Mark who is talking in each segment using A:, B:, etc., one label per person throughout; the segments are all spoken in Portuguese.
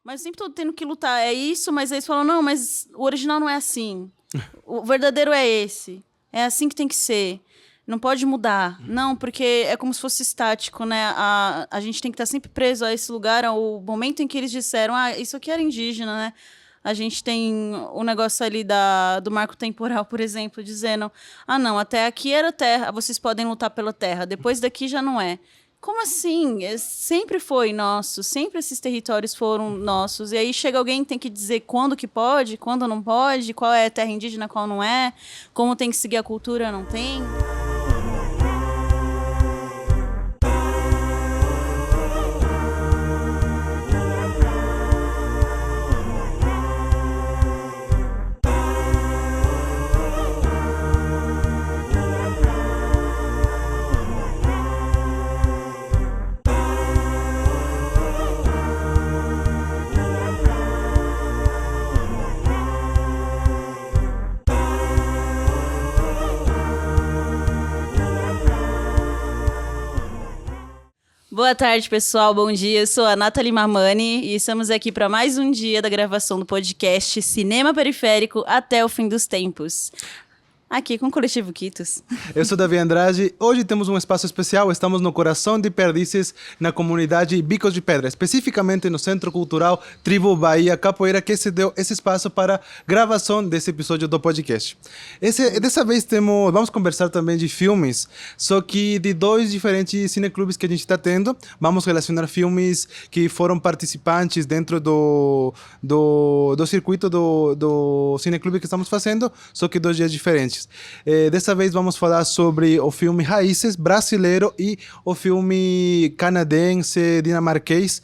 A: Mas sempre tô tendo que lutar. É isso, mas aí eles falam, não, mas o original não é assim. O verdadeiro é esse. É assim que tem que ser. Não pode mudar. Não, porque é como se fosse estático, né? A gente tem que estar sempre preso a esse lugar, ao momento em que eles disseram, isso aqui era indígena, né? A gente tem o negócio ali do marco temporal, por exemplo, dizendo, não, até aqui era terra, vocês podem lutar pela terra, depois daqui já não é. Como assim? Sempre foi nosso, sempre esses territórios foram nossos. E aí chega alguém que tem que dizer quando que pode, quando não pode, qual é a terra indígena, qual não é, como tem que seguir a cultura, não tem. Boa tarde, pessoal. Bom dia. Eu sou a Nathalie Mamani e estamos aqui para mais um dia da gravação do podcast Cinema Periférico até o Fim dos Tempos. Aqui com o Coletivo Quitos.
B: Eu sou Davi Andrade. Hoje temos um espaço especial. Estamos no coração de Perdizes, na comunidade Bicos de Pedra, especificamente no Centro Cultural Tribo Bahia Capoeira, que se deu esse espaço para gravação desse episódio do podcast. Dessa vez vamos conversar também de filmes, só que de dois diferentes cineclubes que a gente está tendo. Vamos relacionar filmes que foram participantes dentro do circuito do cineclube que estamos fazendo, só que 2 dias diferentes. Dessa vez vamos falar sobre o filme Raízes brasileiro e o filme canadense dinamarquês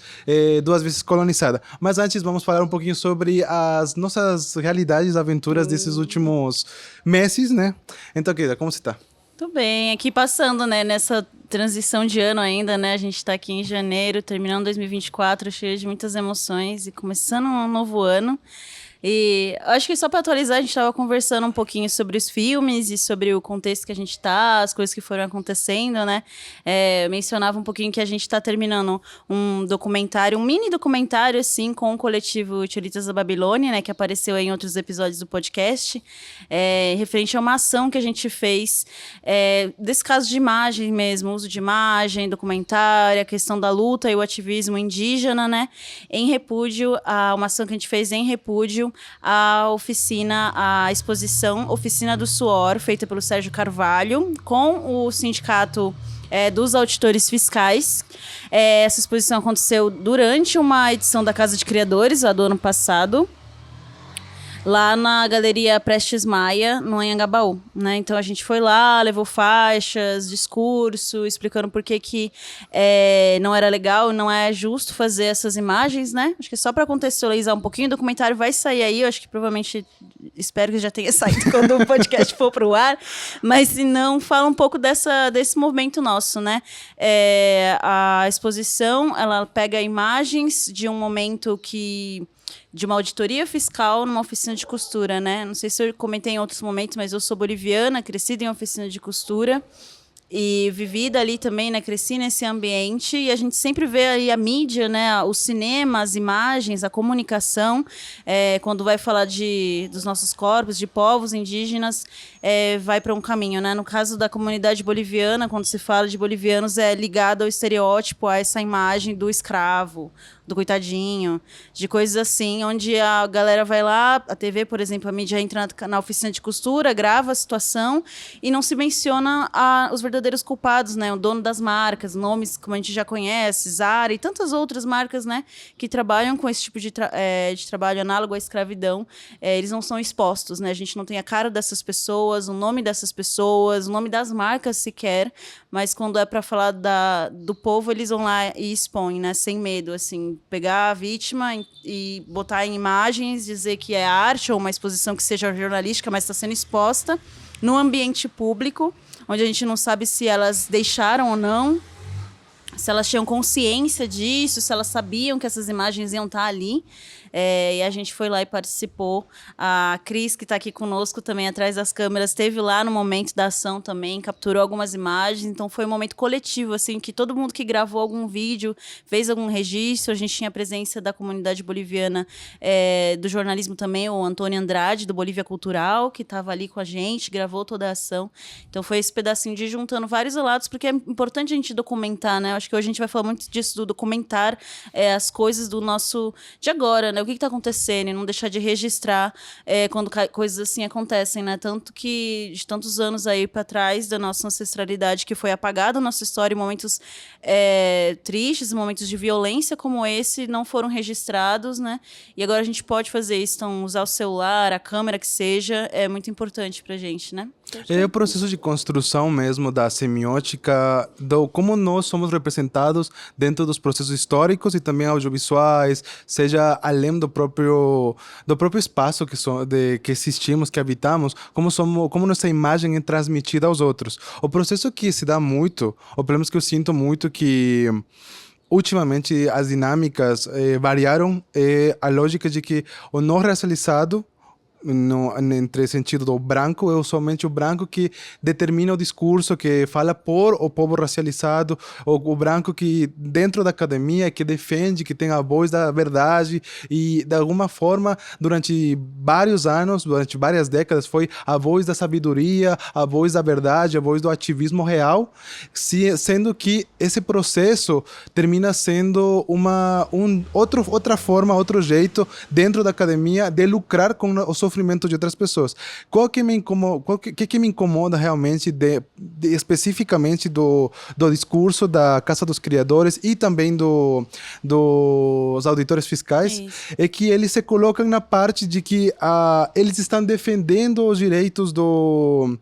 B: 2 vezes colonizada. Mas antes vamos falar um pouquinho sobre as nossas realidades, aventuras desses últimos meses, né? Então, querida, como você tá?
A: Tudo bem, aqui passando, né, nessa transição de ano ainda, né? A gente tá aqui em janeiro, terminando 2024, cheio de muitas emoções e começando um novo ano. E acho que só para atualizar, a gente estava conversando um pouquinho sobre os filmes e sobre o contexto que a gente tá, as coisas que foram acontecendo, né? Mencionava um pouquinho que a gente está terminando um documentário, um mini documentário, assim, com o coletivo Tcholitas da Babilônia, né? Que apareceu em outros episódios do podcast, referente a uma ação que a gente fez, desse caso de imagem mesmo, uso de imagem, documentário, a questão da luta e o ativismo indígena, né? Em repúdio, uma ação que a gente fez em repúdio a exposição Oficina do Suor, feita pelo Sérgio Carvalho, com o sindicato dos auditores fiscais. Essa exposição aconteceu durante uma edição da Casa de Criadores, do ano passado, lá na Galeria Prestes Maia, no Anhangabaú, né? Então a gente foi lá, levou faixas, discurso, explicando por que não era legal, não é justo fazer essas imagens, né? Acho que só para contextualizar um pouquinho, o documentário vai sair aí, eu acho que provavelmente, espero que já tenha saído quando o podcast for pro ar, mas se não, fala um pouco desse movimento nosso, né? A exposição, ela pega imagens de um momento de uma auditoria fiscal numa oficina de costura, né? Não sei se eu comentei em outros momentos, mas eu sou boliviana, crescida em oficina de costura e vivida ali também, né? Cresci nesse ambiente e a gente sempre vê aí a mídia, né? O cinema, as imagens, a comunicação, quando vai falar dos nossos corpos, de povos indígenas, vai para um caminho, né? No caso da comunidade boliviana, quando se fala de bolivianos, é ligado ao estereótipo, a essa imagem do escravo, do coitadinho, de coisas assim, onde a galera vai lá, a TV, por exemplo, a mídia entra na oficina de costura, grava a situação e não se menciona os verdadeiros culpados, né? O dono das marcas, nomes como a gente já conhece, Zara e tantas outras marcas, né? Que trabalham com esse tipo de trabalho análogo à escravidão. Eles não são expostos, né? A gente não tem a cara dessas pessoas, o nome dessas pessoas, o nome das marcas sequer, mas quando é para falar do povo, eles vão lá e expõem, né? Sem medo, assim, pegar a vítima e botar em imagens, dizer que é arte ou uma exposição que seja jornalística, mas está sendo exposta no ambiente público, onde a gente não sabe se elas deixaram ou não se elas tinham consciência disso, se elas sabiam que essas imagens iam estar ali. E a gente foi lá e participou. A Cris, que está aqui conosco também atrás das câmeras, esteve lá no momento da ação também, capturou algumas imagens. Então foi um momento coletivo, assim, que todo mundo que gravou algum vídeo, fez algum registro. A gente tinha a presença da comunidade boliviana, do jornalismo também, o Antônio Andrade, do Bolívia Cultural, que estava ali com a gente, gravou toda a ação. Então foi esse pedacinho de juntando vários relatos, porque é importante a gente documentar, né? Eu acho que hoje a gente vai falar muito disso, do documentar as coisas do nosso... de agora, né? O que está acontecendo e não deixar de registrar quando coisas assim acontecem, né? Tanto que de tantos anos aí para trás da nossa ancestralidade que foi apagada a nossa história, momentos tristes, momentos de violência como esse não foram registrados, né? E agora a gente pode fazer isso, então usar o celular, a câmera que seja, é muito importante pra gente, né?
B: É o processo de construção mesmo da semiótica, do como nós somos representados dentro dos processos históricos e também audiovisuais, seja além do próprio espaço que existimos, que habitamos, como nossa imagem é transmitida aos outros. O processo que se dá muito, ou pelo menos que eu sinto muito que ultimamente as dinâmicas variaram, a lógica de que o não racializado entre sentido do branco, é somente o branco que determina o discurso, que fala por o povo racializado, o branco que dentro da academia, que defende, que tem a voz da verdade e de alguma forma durante vários anos, durante várias décadas foi a voz da sabedoria, a voz da verdade, a voz do ativismo real, sendo que esse processo termina sendo outra forma, outro jeito dentro da academia de lucrar com o sofrimento de outras pessoas. O que me incomoda realmente, especificamente do discurso da Casa dos Criadores e também dos auditores fiscais, é que eles se colocam na parte de que eles estão defendendo os direitos dos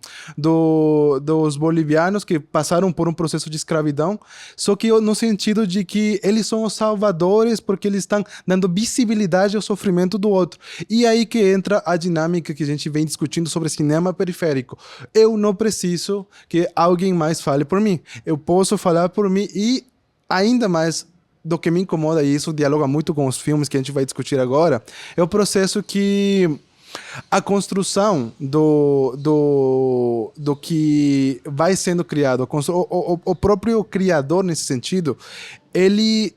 B: bolivianos que passaram por um processo de escravidão, só que no sentido de que eles são os salvadores porque eles estão dando visibilidade ao sofrimento do outro. E aí que entra a dinâmica que a gente vem discutindo sobre cinema periférico. Eu não preciso que alguém mais fale por mim. Eu posso falar por mim e ainda mais do que me incomoda, e isso dialoga muito com os filmes que a gente vai discutir agora, é o processo que a construção do que vai sendo criado, o próprio criador nesse sentido, ele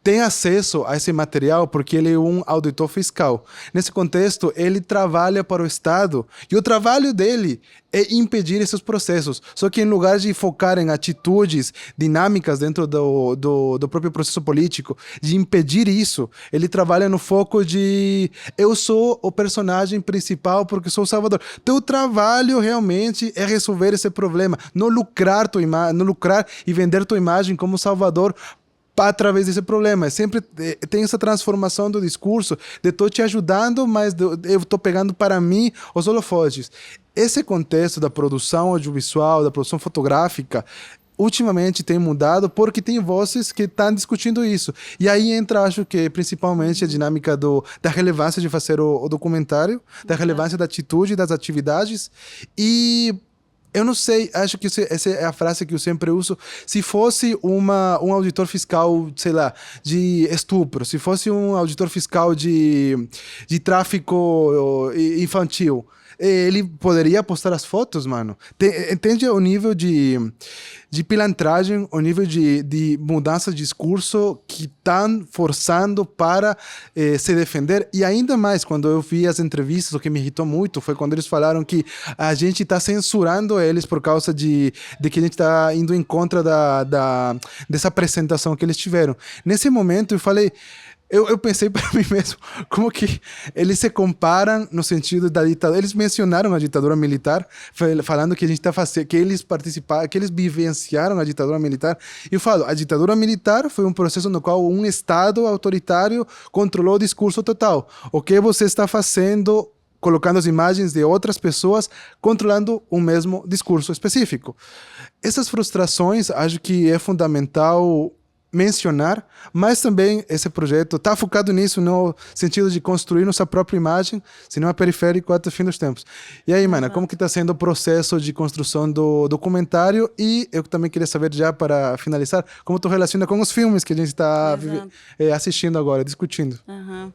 B: tem acesso a esse material porque ele é um auditor fiscal. Nesse contexto, ele trabalha para o Estado e o trabalho dele é impedir esses processos. Só que em lugar de focar em atitudes dinâmicas dentro do próprio processo político, de impedir isso, ele trabalha no foco de eu sou o personagem principal porque sou o salvador. Teu trabalho realmente é resolver esse problema, não lucrar e vender tua imagem como salvador através desse problema. Sempre tem essa transformação do discurso de estou te ajudando, mas eu estou pegando para mim os holofotes. Esse contexto da produção audiovisual, da produção fotográfica, ultimamente tem mudado porque tem vozes que estão discutindo isso. E aí entra, acho que, principalmente a dinâmica da relevância de fazer o documentário, da relevância da atitude, das atividades. E eu não sei, acho que essa é a frase que eu sempre uso. Se fosse um auditor fiscal, sei lá, de estupro, se fosse um auditor fiscal de tráfico infantil, ele poderia postar as fotos, mano. Entende o nível de pilantragem, o nível de mudança de discurso que estão forçando para se defender? E ainda mais, quando eu vi as entrevistas, o que me irritou muito foi quando eles falaram que a gente está censurando eles por causa de que a gente está indo em contra dessa apresentação que eles tiveram. Nesse momento, eu falei... Eu pensei para mim mesmo, como que eles se comparam no sentido da ditadura. Eles mencionaram a ditadura militar, falando que a gente está fazendo, que eles participaram, que eles vivenciaram a ditadura militar. E eu falo, a ditadura militar foi um processo no qual um Estado autoritário controlou o discurso total. O que você está fazendo, colocando as imagens de outras pessoas, controlando o mesmo discurso específico. Essas frustrações, acho que é fundamental mencionar, mas também esse projeto está focado nisso, no sentido de construir nossa própria imagem, cinema periférico até o fim dos tempos. E aí, mana, como que está sendo o processo de construção do documentário? E eu também queria saber, já para finalizar, como tu relaciona com os filmes que a gente está assistindo agora, discutindo.
A: Aham.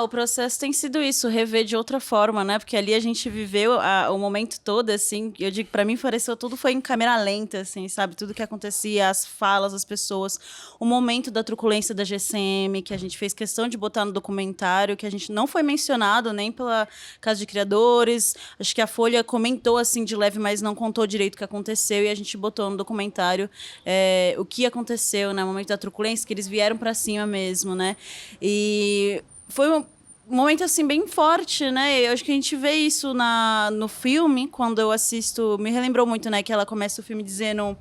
A: O processo tem sido isso, rever de outra forma, né? Porque ali a gente viveu o momento todo, assim, eu digo, pra mim pareceu tudo foi em câmera lenta, assim, sabe? Tudo que acontecia, as falas, as pessoas, o momento da truculência da GCM, que a gente fez questão de botar no documentário, que a gente não foi mencionado nem pela Casa de Criadores, acho que a Folha comentou, assim, de leve, mas não contou direito o que aconteceu, e a gente botou no documentário o que aconteceu, né? O momento da truculência, que eles vieram pra cima mesmo, né? E foi um momento, assim, bem forte, né? Eu acho que a gente vê isso no filme, quando eu assisto... Me relembrou muito, né? Que ela começa o filme dizendo...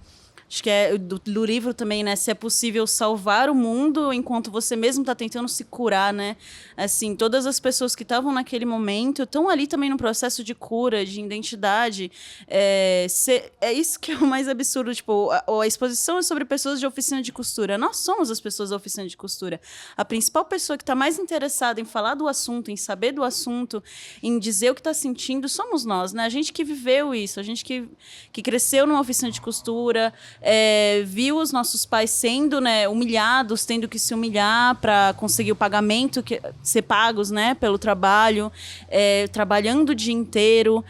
A: Acho que é do livro também, né? Se é possível salvar o mundo enquanto você mesmo está tentando se curar, né? Assim, todas as pessoas que estavam naquele momento estão ali também no processo de cura, de identidade. É isso que é o mais absurdo. Tipo, a exposição é sobre pessoas de oficina de costura. Nós somos as pessoas da oficina de costura. A principal pessoa que está mais interessada em falar do assunto, em saber do assunto, em dizer o que está sentindo, somos nós, né? A gente que viveu isso, a gente que cresceu numa oficina de costura... viu os nossos pais sendo, né, humilhados, tendo que se humilhar para conseguir o pagamento, ser pagos, né, pelo trabalho, trabalhando o dia inteiro.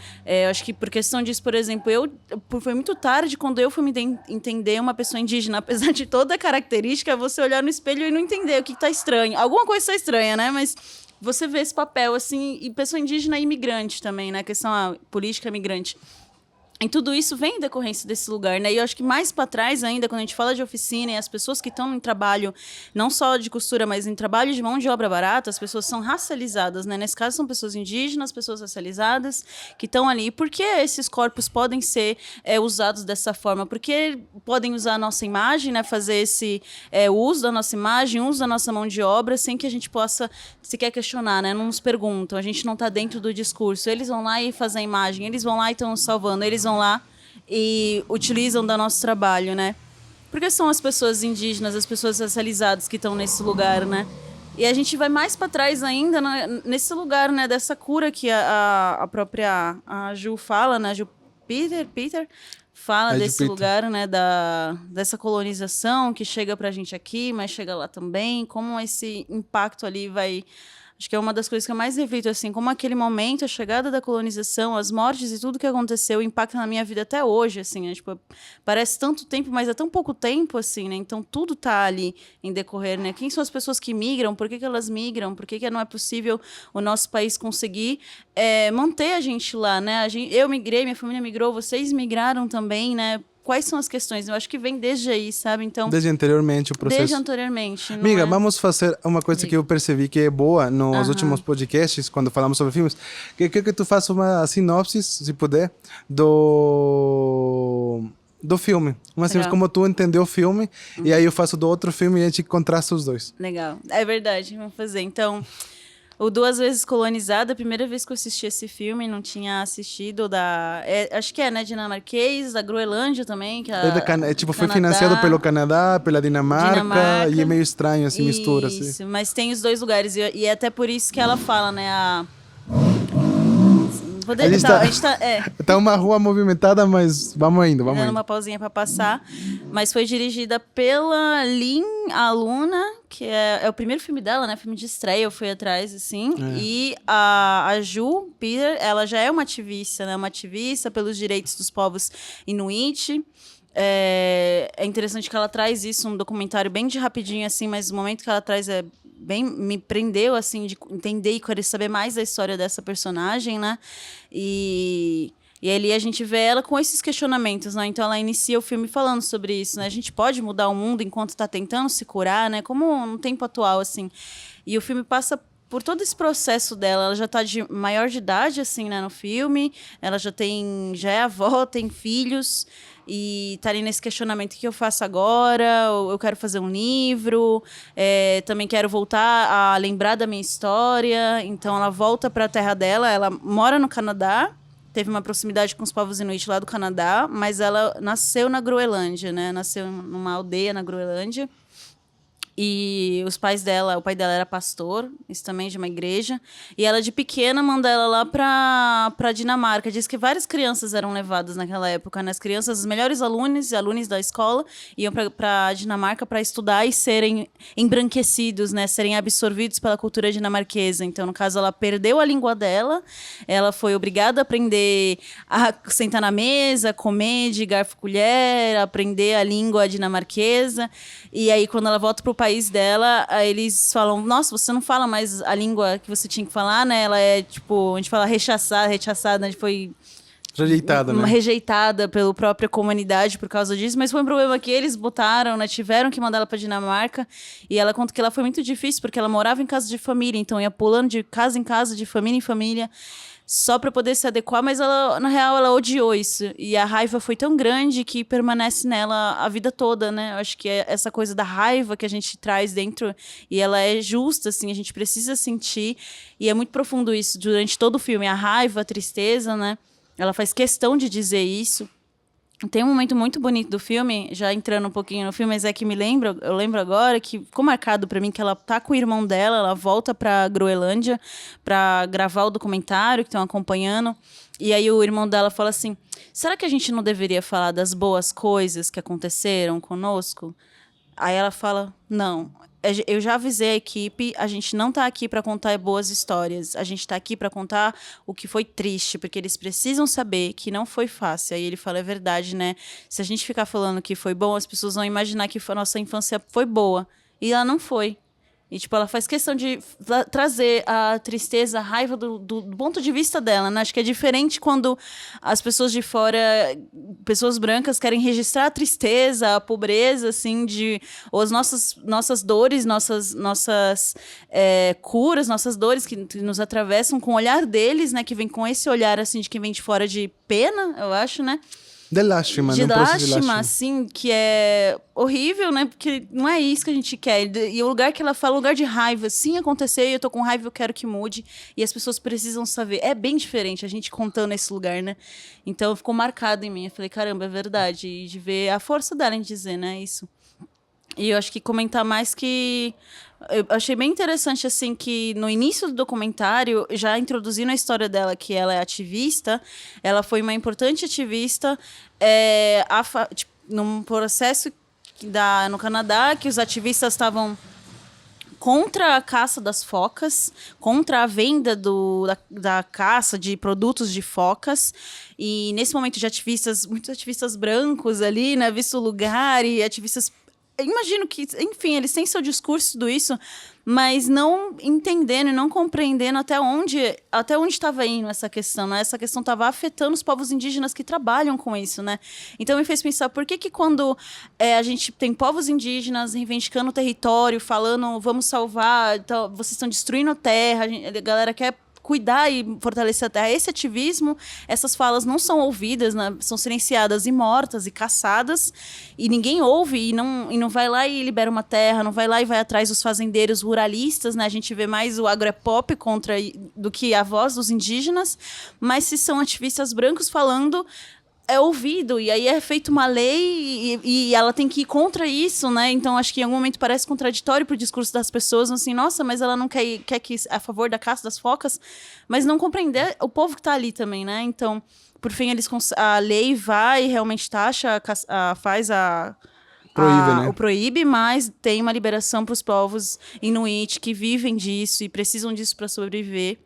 A: Acho que por questão disso, por exemplo, foi muito tarde quando eu fui me entender uma pessoa indígena, apesar de toda a característica, você olhar no espelho e não entender o que está estranho. Alguma coisa está estranha, né, mas você vê esse papel, assim, e pessoa indígena e imigrante também, né, questão política imigrante. E tudo isso vem em decorrência desse lugar, né? E eu acho que mais para trás ainda, quando a gente fala de oficina e as pessoas que estão em trabalho, não só de costura, mas em trabalho de mão de obra barata, as pessoas são racializadas, né? Nesse caso, são pessoas indígenas, pessoas racializadas, que estão ali. Por que esses corpos podem ser usados dessa forma? Por que podem usar a nossa imagem, né? Fazer esse uso da nossa imagem, uso da nossa mão de obra, sem que a gente possa sequer questionar, né? Não nos perguntam, a gente não está dentro do discurso. Eles vão lá e fazem a imagem, eles vão lá e estão nos salvando, eles vão lá e utilizam do nosso trabalho, né? Porque são as pessoas indígenas, as pessoas racializadas que estão nesse lugar, né? E a gente vai mais para trás ainda, né? Nesse lugar, né? Dessa cura que a própria Ju fala, né? Ju Peter fala desse lugar, né? Dessa colonização que chega pra gente aqui, mas chega lá também. Como esse impacto ali vai... Acho que é uma das coisas que eu mais reflito, assim, como aquele momento, a chegada da colonização, as mortes e tudo que aconteceu impacta na minha vida até hoje, assim, né? Tipo, parece tanto tempo, mas é tão pouco tempo, assim, né? Então, tudo tá ali em decorrer, né? Quem são as pessoas que migram? Por que elas migram? Por que não é possível o nosso país conseguir manter a gente lá, né? Eu migrei, minha família migrou, vocês migraram também, né? Quais são as questões? Eu acho que vem desde aí, sabe? Então,
B: desde anteriormente o processo.
A: Desde anteriormente.
B: Amiga, vamos fazer uma coisa que eu percebi que é boa nos últimos podcasts, quando falamos sobre filmes. Que tu faça uma sinopse, se puder, do filme. Uma sinopse como tu entendeu o filme, e aí eu faço do outro filme e a gente contrasta os dois.
A: Legal. É verdade, vamos fazer. Então... O Duas Vezes Colonizada, a primeira vez que eu assisti esse filme, não tinha assistido acho que né, dinamarquês, da Groenlândia também. Que
B: foi financiado pelo Canadá, pela Dinamarca, e é meio estranho, assim, mistura.
A: Isso,
B: assim.
A: Mas tem os dois lugares, e é até por isso que ela fala, né,
B: Tá uma rua movimentada, mas vamos indo.
A: Dando uma pausinha para passar. Mas foi dirigida pela Lin Aluna, que é o primeiro filme dela, né? Filme de estreia, eu fui atrás, assim. E a Ju Peter, ela já é uma ativista, né? Uma ativista pelos direitos dos povos Inuit. É interessante que ela traz isso, um documentário bem de rapidinho, assim, mas o momento que ela traz me prendeu, assim, de entender e querer saber mais da história dessa personagem, né? E ali a gente vê ela com esses questionamentos, né? Então ela inicia o filme falando sobre isso, né? A gente pode mudar o mundo enquanto está tentando se curar, né? Como no tempo atual, assim. E o filme passa por todo esse processo dela. Ela já está de maior de idade, assim, né? No filme. Ela já é avó, tem filhos. E tá ali nesse questionamento: o que eu faço agora? Eu quero fazer um livro, também quero voltar a lembrar da minha história. Então ela volta para a terra dela, ela mora no Canadá, teve uma proximidade com os povos Inuit lá do Canadá, mas ela nasceu na Groenlândia, né? Nasceu numa aldeia na Groenlândia. E os pais dela, o pai dela era pastor, isso também de uma igreja. E ela, de pequena, manda ela lá pra Dinamarca. Diz que várias crianças eram levadas naquela época, né? As crianças, os melhores alunos e alunos da escola, iam pra Dinamarca para estudar e serem embranquecidos, né? Serem absorvidos pela cultura dinamarquesa. Então, no caso, ela perdeu a língua dela, ela foi obrigada a aprender a sentar na mesa, comer de garfo e colher, aprender a língua dinamarquesa. E aí, quando ela volta pro país dela, aí eles falam, nossa, você não fala mais a língua que você tinha que falar, né? Ela é, tipo, a gente fala rechaçada, foi
B: Rejeitada, né?
A: rejeitada pela própria comunidade por causa disso, mas foi um problema que eles botaram, né? Tiveram que mandar ela pra Dinamarca, e ela conta que lá foi muito difícil, porque ela morava em casa de família, então ia pulando de casa em casa, de família em família, só para poder se adequar, mas ela, na real, ela odiou isso. E a raiva foi tão grande que permanece nela a vida toda, né? Eu acho que é essa coisa da raiva que a gente traz dentro, e ela é justa, assim, a gente precisa sentir, e é muito profundo isso durante todo o filme, a raiva, a tristeza, né? Ela faz questão de dizer isso. Tem um momento muito bonito do filme, já entrando um pouquinho no filme, mas é que eu lembro agora que ficou marcado pra mim que ela tá com o irmão dela, ela volta pra Groenlândia pra gravar o documentário que estão acompanhando. E aí o irmão dela fala assim: será que a gente não deveria falar das boas coisas que aconteceram conosco? Aí ela fala: não. Eu já avisei a equipe, a gente não tá aqui para contar boas histórias, a gente tá aqui para contar o que foi triste, porque eles precisam saber que não foi fácil. Aí ele fala, é verdade, né? Se a gente ficar falando que foi bom, as pessoas vão imaginar que a nossa infância foi boa. E ela não foi. E, tipo, ela faz questão de trazer a tristeza, a raiva do ponto de vista dela, né? Acho que é diferente quando as pessoas de fora, pessoas brancas, querem registrar a tristeza, a pobreza, assim, ou as nossas dores, nossas curas, nossas dores que nos atravessam com o olhar deles, né? Que vem com esse olhar, assim, de quem vem de fora de pena, eu acho, né?
B: De lástima,
A: De
B: né? Um processo de
A: lástima,
B: lástima.
A: assim, que é horrível, né? Porque não é isso que a gente quer. E o lugar que ela fala, o lugar de raiva, sim, aconteceu e eu tô com raiva, eu quero que mude. E as pessoas precisam saber. É bem diferente a gente contando esse lugar, né? Então ficou marcado em mim. Eu falei, caramba, é verdade. E de ver a força dela em dizer, né? Isso. E eu acho que comentar mais que... Eu achei bem interessante, assim, que no início do documentário, já introduzindo a história dela, que ela é ativista, ela foi uma importante ativista tipo, num processo no Canadá, que os ativistas estavam contra a caça das focas, contra a venda da caça de produtos de focas. E nesse momento de ativistas, muitos ativistas brancos ali, né, visto o lugar, e ativistas... Imagino que, enfim, eles têm seu discurso, tudo isso, mas não entendendo e não compreendendo até onde estava indo essa questão, né? Essa questão estava afetando os povos indígenas que trabalham com isso, né? Então me fez pensar, por que quando a gente tem povos indígenas reivindicando o território, falando, vamos salvar, então, vocês estão destruindo a terra, a galera quer cuidar e fortalecer a terra, esse ativismo, essas falas não são ouvidas, né? São silenciadas e mortas e caçadas, e ninguém ouve e não vai lá e libera uma terra, não vai lá e vai atrás dos fazendeiros ruralistas, né? A gente vê mais o agropop do que a voz dos indígenas, mas se são ativistas brancos falando, é ouvido, e aí é feita uma lei e ela tem que ir contra isso, né? Então, acho que em algum momento parece contraditório pro discurso das pessoas, assim, nossa, mas ela não quer que a favor da caça das focas, mas não compreender o povo que tá ali também, né? Então, por fim, a lei vai realmente taxa,
B: Proíbe, né?
A: o proíbe, mas tem uma liberação para os povos inuit que vivem disso e precisam disso para sobreviver.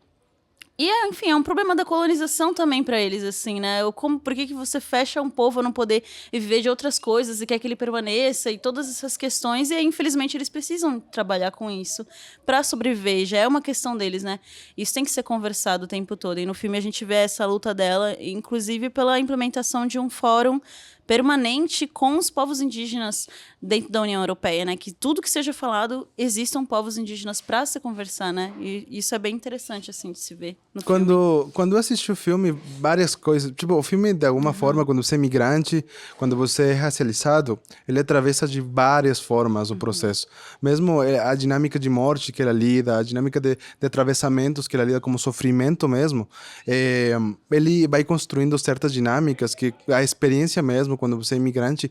A: E, enfim, é um problema da colonização também para eles, assim, né? Por que você fecha um povo a não poder viver de outras coisas e quer que ele permaneça e todas essas questões, e aí, infelizmente, eles precisam trabalhar com isso para sobreviver, já é uma questão deles, né? Isso tem que ser conversado o tempo todo, e no filme a gente vê essa luta dela, inclusive pela implementação de um fórum permanente com os povos indígenas dentro da União Europeia, né? Que tudo que seja falado, existam povos indígenas para se conversar, né? E isso é bem interessante, assim, de se ver no filme.
B: Quando eu assisti o filme, várias coisas... Tipo, o filme, de alguma forma, quando você é migrante, quando você é racializado, ele atravessa de várias formas o processo. Mesmo a dinâmica de morte que ela lida, a dinâmica de atravessamentos que ela lida como sofrimento mesmo, ele vai construindo certas dinâmicas que a experiência mesmo, quando você é imigrante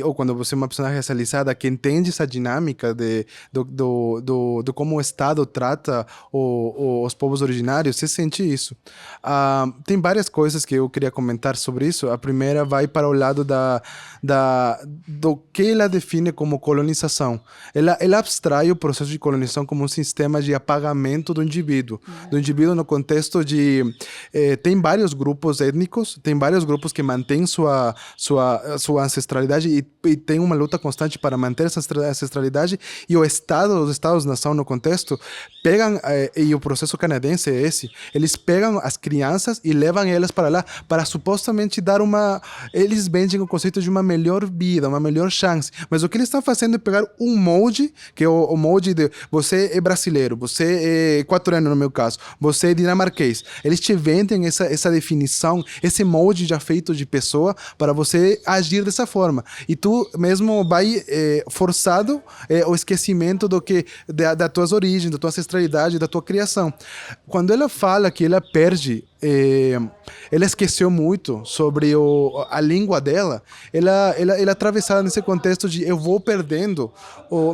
B: ou quando você é uma pessoa racializada que entende essa dinâmica do como o Estado trata os povos originários, você sente isso. Tem várias coisas que eu queria comentar sobre isso. A primeira vai para o lado do que ela define como colonização. Ela abstrai o processo de colonização como um sistema de apagamento do indivíduo no contexto de tem vários grupos étnicos, tem vários grupos que mantêm sua ancestralidade e tem uma luta constante para manter essa ancestralidade, e os estados-nação no contexto pegam, e o processo canadense é esse, eles pegam as crianças e levam elas para lá para supostamente dar eles vendem o conceito de uma melhor vida, uma melhor chance, mas o que eles estão fazendo é pegar um molde, que é o molde de você é brasileiro, você é equatoriano no meu caso, você é dinamarquês, eles te vendem essa definição, esse molde já feito de pessoa para você agir dessa forma, e tu mesmo vai forçado o esquecimento das tuas origens, da tua ancestralidade, da tua criação. Quando ela fala que ela perde, ela esqueceu muito sobre a língua dela, ela é atravessada nesse contexto de eu vou perdendo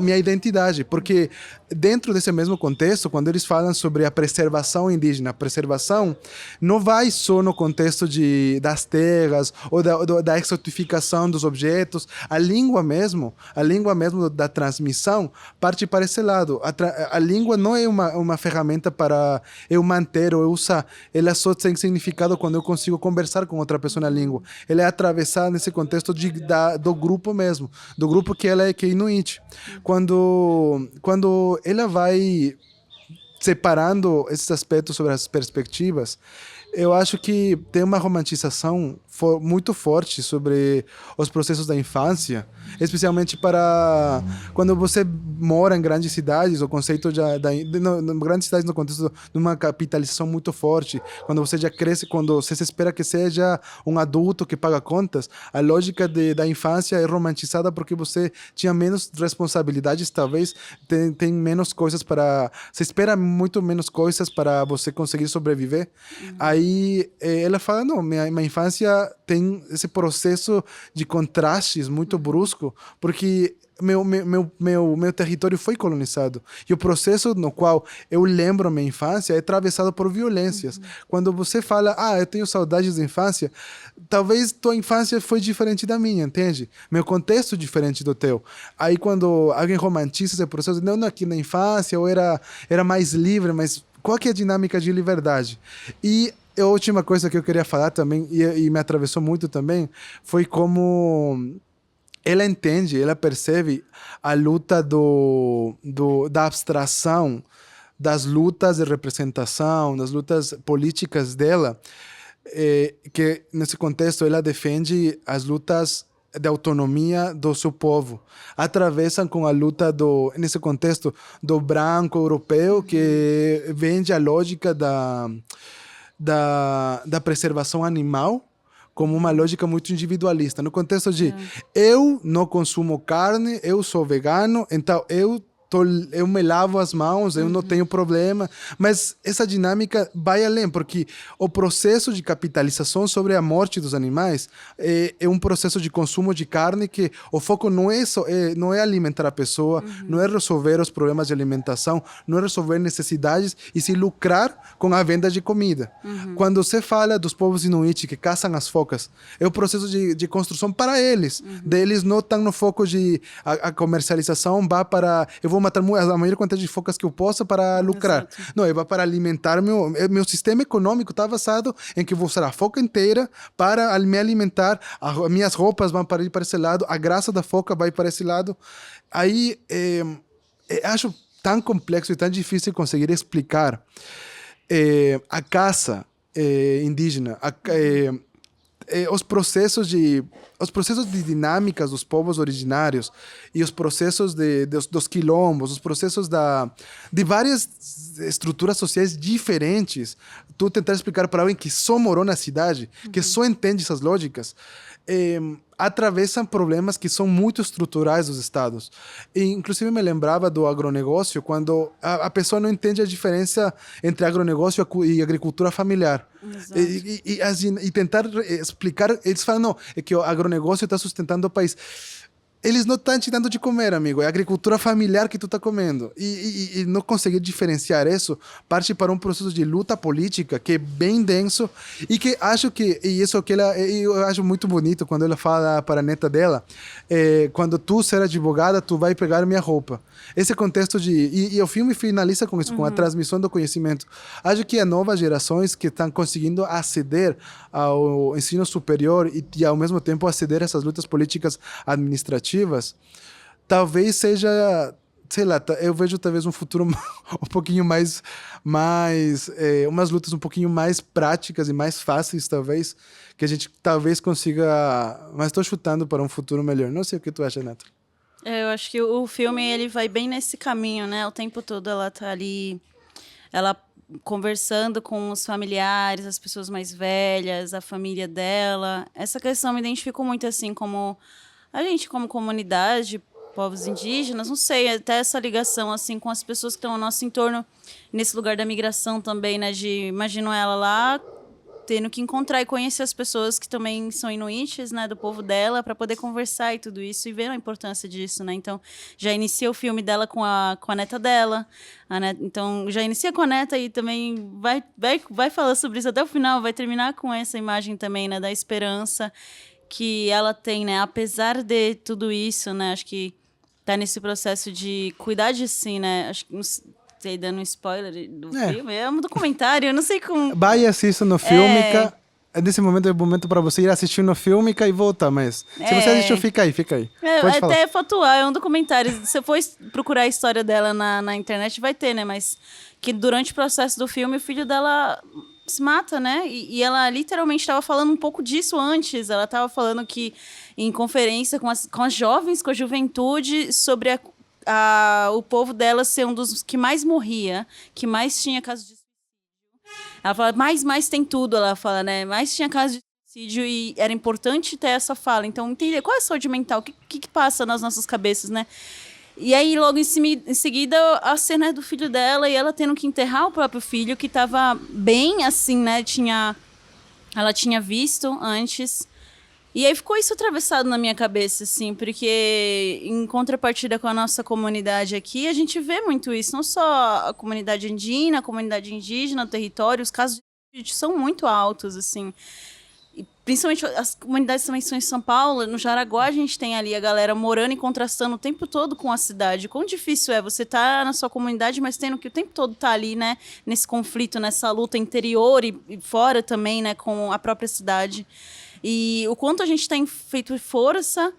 B: minha identidade, porque dentro desse mesmo contexto, quando eles falam sobre a preservação indígena, a preservação não vai só no contexto das terras ou da exotificação dos objetos, a língua mesmo da transmissão parte para esse lado. A língua não é uma ferramenta para eu manter ou eu usar, ela só tem significado quando eu consigo conversar com outra pessoa na língua. Ela é atravessada nesse contexto do grupo mesmo, do grupo que ela é Inuit. Quando ela vai separando esses aspectos sobre as perspectivas, eu acho que tem uma romantização muito forte sobre os processos da infância, especialmente para quando você mora em grandes cidades, o conceito grandes cidades no contexto de uma capitalização muito forte, quando você já cresce, quando você se espera que seja um adulto que paga contas, a lógica da infância é romantizada porque você tinha menos responsabilidades, talvez tem menos coisas se espera muito menos coisas para você conseguir sobreviver. Aí ela fala, não, minha infância tem esse processo de contrastes muito brusco, porque meu território foi colonizado. E o processo no qual eu lembro a minha infância é atravessado por violências. Quando você fala, eu tenho saudades da infância, talvez tua infância foi diferente da minha, entende? Meu contexto é diferente do teu. Aí quando alguém romantiza esse processo, não, aqui na infância eu era mais livre, mas qual que é a dinâmica de liberdade? E a última coisa que eu queria falar também, e me atravessou muito também, foi como ela entende, ela percebe a luta da abstração, das lutas de representação, das lutas políticas dela, que nesse contexto ela defende as lutas de autonomia do seu povo, atravessam com a luta nesse contexto do branco europeu, que vende a lógica da preservação animal como uma lógica muito individualista, no contexto de eu não consumo carne, eu sou vegano, então eu me lavo as mãos, eu não tenho problema, mas essa dinâmica vai além, porque o processo de capitalização sobre a morte dos animais é um processo de consumo de carne que o foco não é alimentar a pessoa, não é resolver os problemas de alimentação, não é resolver necessidades e se lucrar com a venda de comida. Quando você fala dos povos inuit que caçam as focas, é o processo de construção para eles. Deles não estão no foco de a comercialização, para eu vou matar a maior quantidade de focas que eu possa para lucrar. Exato. Não, eu vou para alimentar meu sistema econômico está basado em que eu vou usar a foca inteira para me alimentar, as minhas roupas vão para ir para esse lado, a graça da foca vai para esse lado. Aí acho tão complexo e tão difícil conseguir explicar a caça indígena, os processos de dinâmicas dos povos originários e os processos dos quilombos, os processos de várias estruturas sociais diferentes. Tu tentar explicar para alguém que só morou na cidade, que só entende essas lógicas, atravessam problemas que são muito estruturais dos estados. E, inclusive, me lembrava do agronegócio, quando a pessoa não entende a diferença entre agronegócio e agricultura familiar. E tentar explicar, eles falam, não, é que o agronegócio está sustentando o país. Eles não estão te dando de comer, amigo. É a agricultura familiar que tu está comendo. E não conseguir diferenciar isso parte para um processo de luta política que é bem denso e que acho que... E isso que eu acho muito bonito quando ela fala para a neta dela, quando tu ser advogada, tu vai pegar minha roupa. Esse contexto de... E o filme finaliza com isso, com a transmissão do conhecimento. Acho que as novas gerações que estão conseguindo aceder ao ensino superior e ao mesmo tempo aceder a essas lutas políticas administrativas, talvez seja, sei lá, eu vejo talvez um futuro um pouquinho mais umas lutas um pouquinho mais práticas e mais fáceis, talvez, que a gente talvez consiga, mas estou chutando para um futuro melhor. Não sei o que tu acha, Neto.
A: Eu acho que o filme ele vai bem nesse caminho, né? O tempo todo ela tá ali, ela conversando com os familiares, as pessoas mais velhas, a família dela. Essa questão me identifico muito assim como a gente, como comunidade, povos indígenas, não sei, até essa ligação assim com as pessoas que estão ao nosso entorno, nesse lugar da migração também, né? Imagino ela lá tendo que encontrar e conhecer as pessoas que também são inuites, né, do povo dela, para poder conversar e tudo isso, e ver a importância disso, né? Então, já inicia o filme dela com a neta dela, então, já inicia com a neta e também vai falar sobre isso até o final, vai terminar com essa imagem também, né, da esperança que ela tem, né? Apesar de tudo isso, né? Acho que tá nesse processo de cuidar de si, né? Acho que não sei, dando um spoiler do filme. É um documentário, eu não sei como...
B: Vai e assista no Filmica. Nesse momento é o momento para você ir assistir no Filmica e voltar, mas se você assistiu, fica aí. Pode falar.
A: Até factual, é um documentário. Se você for procurar a história dela na internet, vai ter, né? Mas que durante o processo do filme, o filho dela se mata, né? E ela literalmente estava falando um pouco disso antes. Ela estava falando que em conferência com as jovens, com a juventude, sobre o povo dela ser um dos que mais morria, que mais tinha casos de suicídio. Ela fala, mais tem tudo, ela fala, né? Mais tinha casos de suicídio e era importante ter essa fala. Então, entender qual é a saúde mental, o que passa nas nossas cabeças, né? E aí, logo em seguida, a cena do filho dela e ela tendo que enterrar o próprio filho, que estava bem assim, né? Ela tinha visto antes. E aí ficou isso atravessado na minha cabeça, assim, porque em contrapartida com a nossa comunidade aqui, a gente vê muito isso. Não só a comunidade andina, a comunidade indígena, o território, os casos de suicídio são muito altos, assim. E principalmente as comunidades também são em São Paulo, no Jaraguá a gente tem ali a galera morando e contrastando o tempo todo com a cidade. Quão difícil é você estar na sua comunidade, mas tendo que o tempo todo estar ali, né, nesse conflito, nessa luta interior e fora também, né, com a própria cidade. E o quanto a gente tem feito força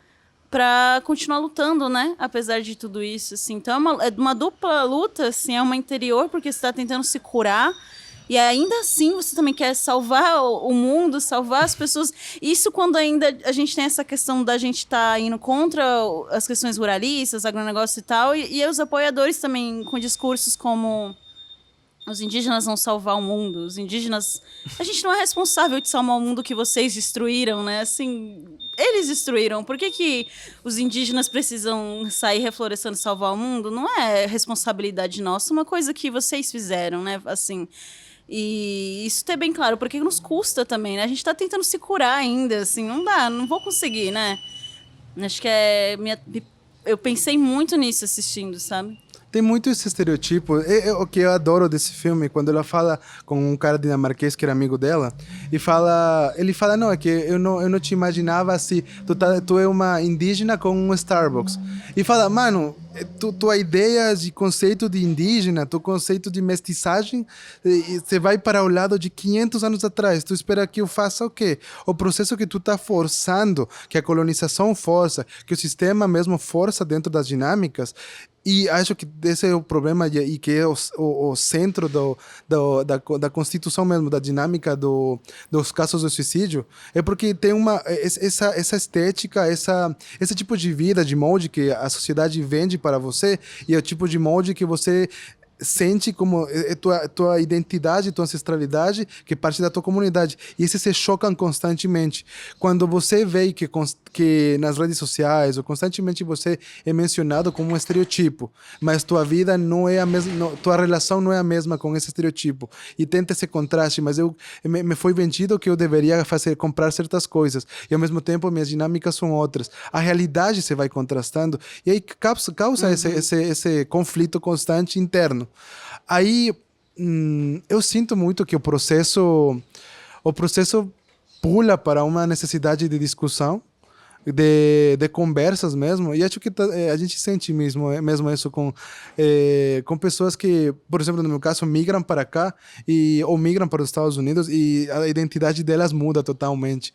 A: para continuar lutando, né, apesar de tudo isso, assim. Então é uma dupla luta, assim, é uma interior porque você está tentando se curar, e ainda assim você também quer salvar o mundo, salvar as pessoas. Isso quando ainda a gente tem essa questão da gente estar indo contra as questões ruralistas, agronegócio e tal, e os apoiadores também com discursos como os indígenas vão salvar o mundo, os indígenas... A gente não é responsável de salvar o mundo que vocês destruíram, né? Assim, eles destruíram. Por que os indígenas precisam sair reflorestando e salvar o mundo? Não é responsabilidade nossa, uma coisa que vocês fizeram, né? Assim... E isso ter bem claro, porque nos custa também, né? A gente tá tentando se curar ainda, assim, não dá, não vou conseguir, né? Acho que eu pensei muito nisso assistindo, sabe?
B: Tem muito esse estereotipo. O que eu adoro desse filme, quando ela fala com um cara dinamarquês que era amigo dela, ele fala, não, é que eu não te imaginava se tu é uma indígena com um Starbucks. E fala, mano, tua ideia de conceito de indígena, teu conceito de mestiçagem, você vai para o lado de 500 anos atrás. Tu espera que eu faça o quê? O processo que tu tá forçando, que a colonização força, que o sistema mesmo força dentro das dinâmicas. E acho que esse é o problema e que é o centro da Constituição mesmo, da dinâmica dos casos de suicídio, é porque tem essa estética, esse tipo de vida, de molde que a sociedade vende para você, e é o tipo de molde que você sente como tua identidade, tua ancestralidade, que é parte da tua comunidade. E esses se chocam constantemente. Quando você vê que nas redes sociais, ou constantemente você é mencionado como um estereotipo, mas tua vida não é a mesma, tua relação não é a mesma com esse estereotipo. E tenta esse contraste, mas me foi vendido que eu deveria comprar certas coisas. E ao mesmo tempo, minhas dinâmicas são outras. A realidade se vai contrastando. E aí causa esse conflito constante interno. Aí eu sinto muito que o processo pula para uma necessidade de discussão, de conversas mesmo, e acho que a gente sente mesmo isso com pessoas que, por exemplo, no meu caso, migram para cá ou migram para os Estados Unidos e a identidade delas muda totalmente.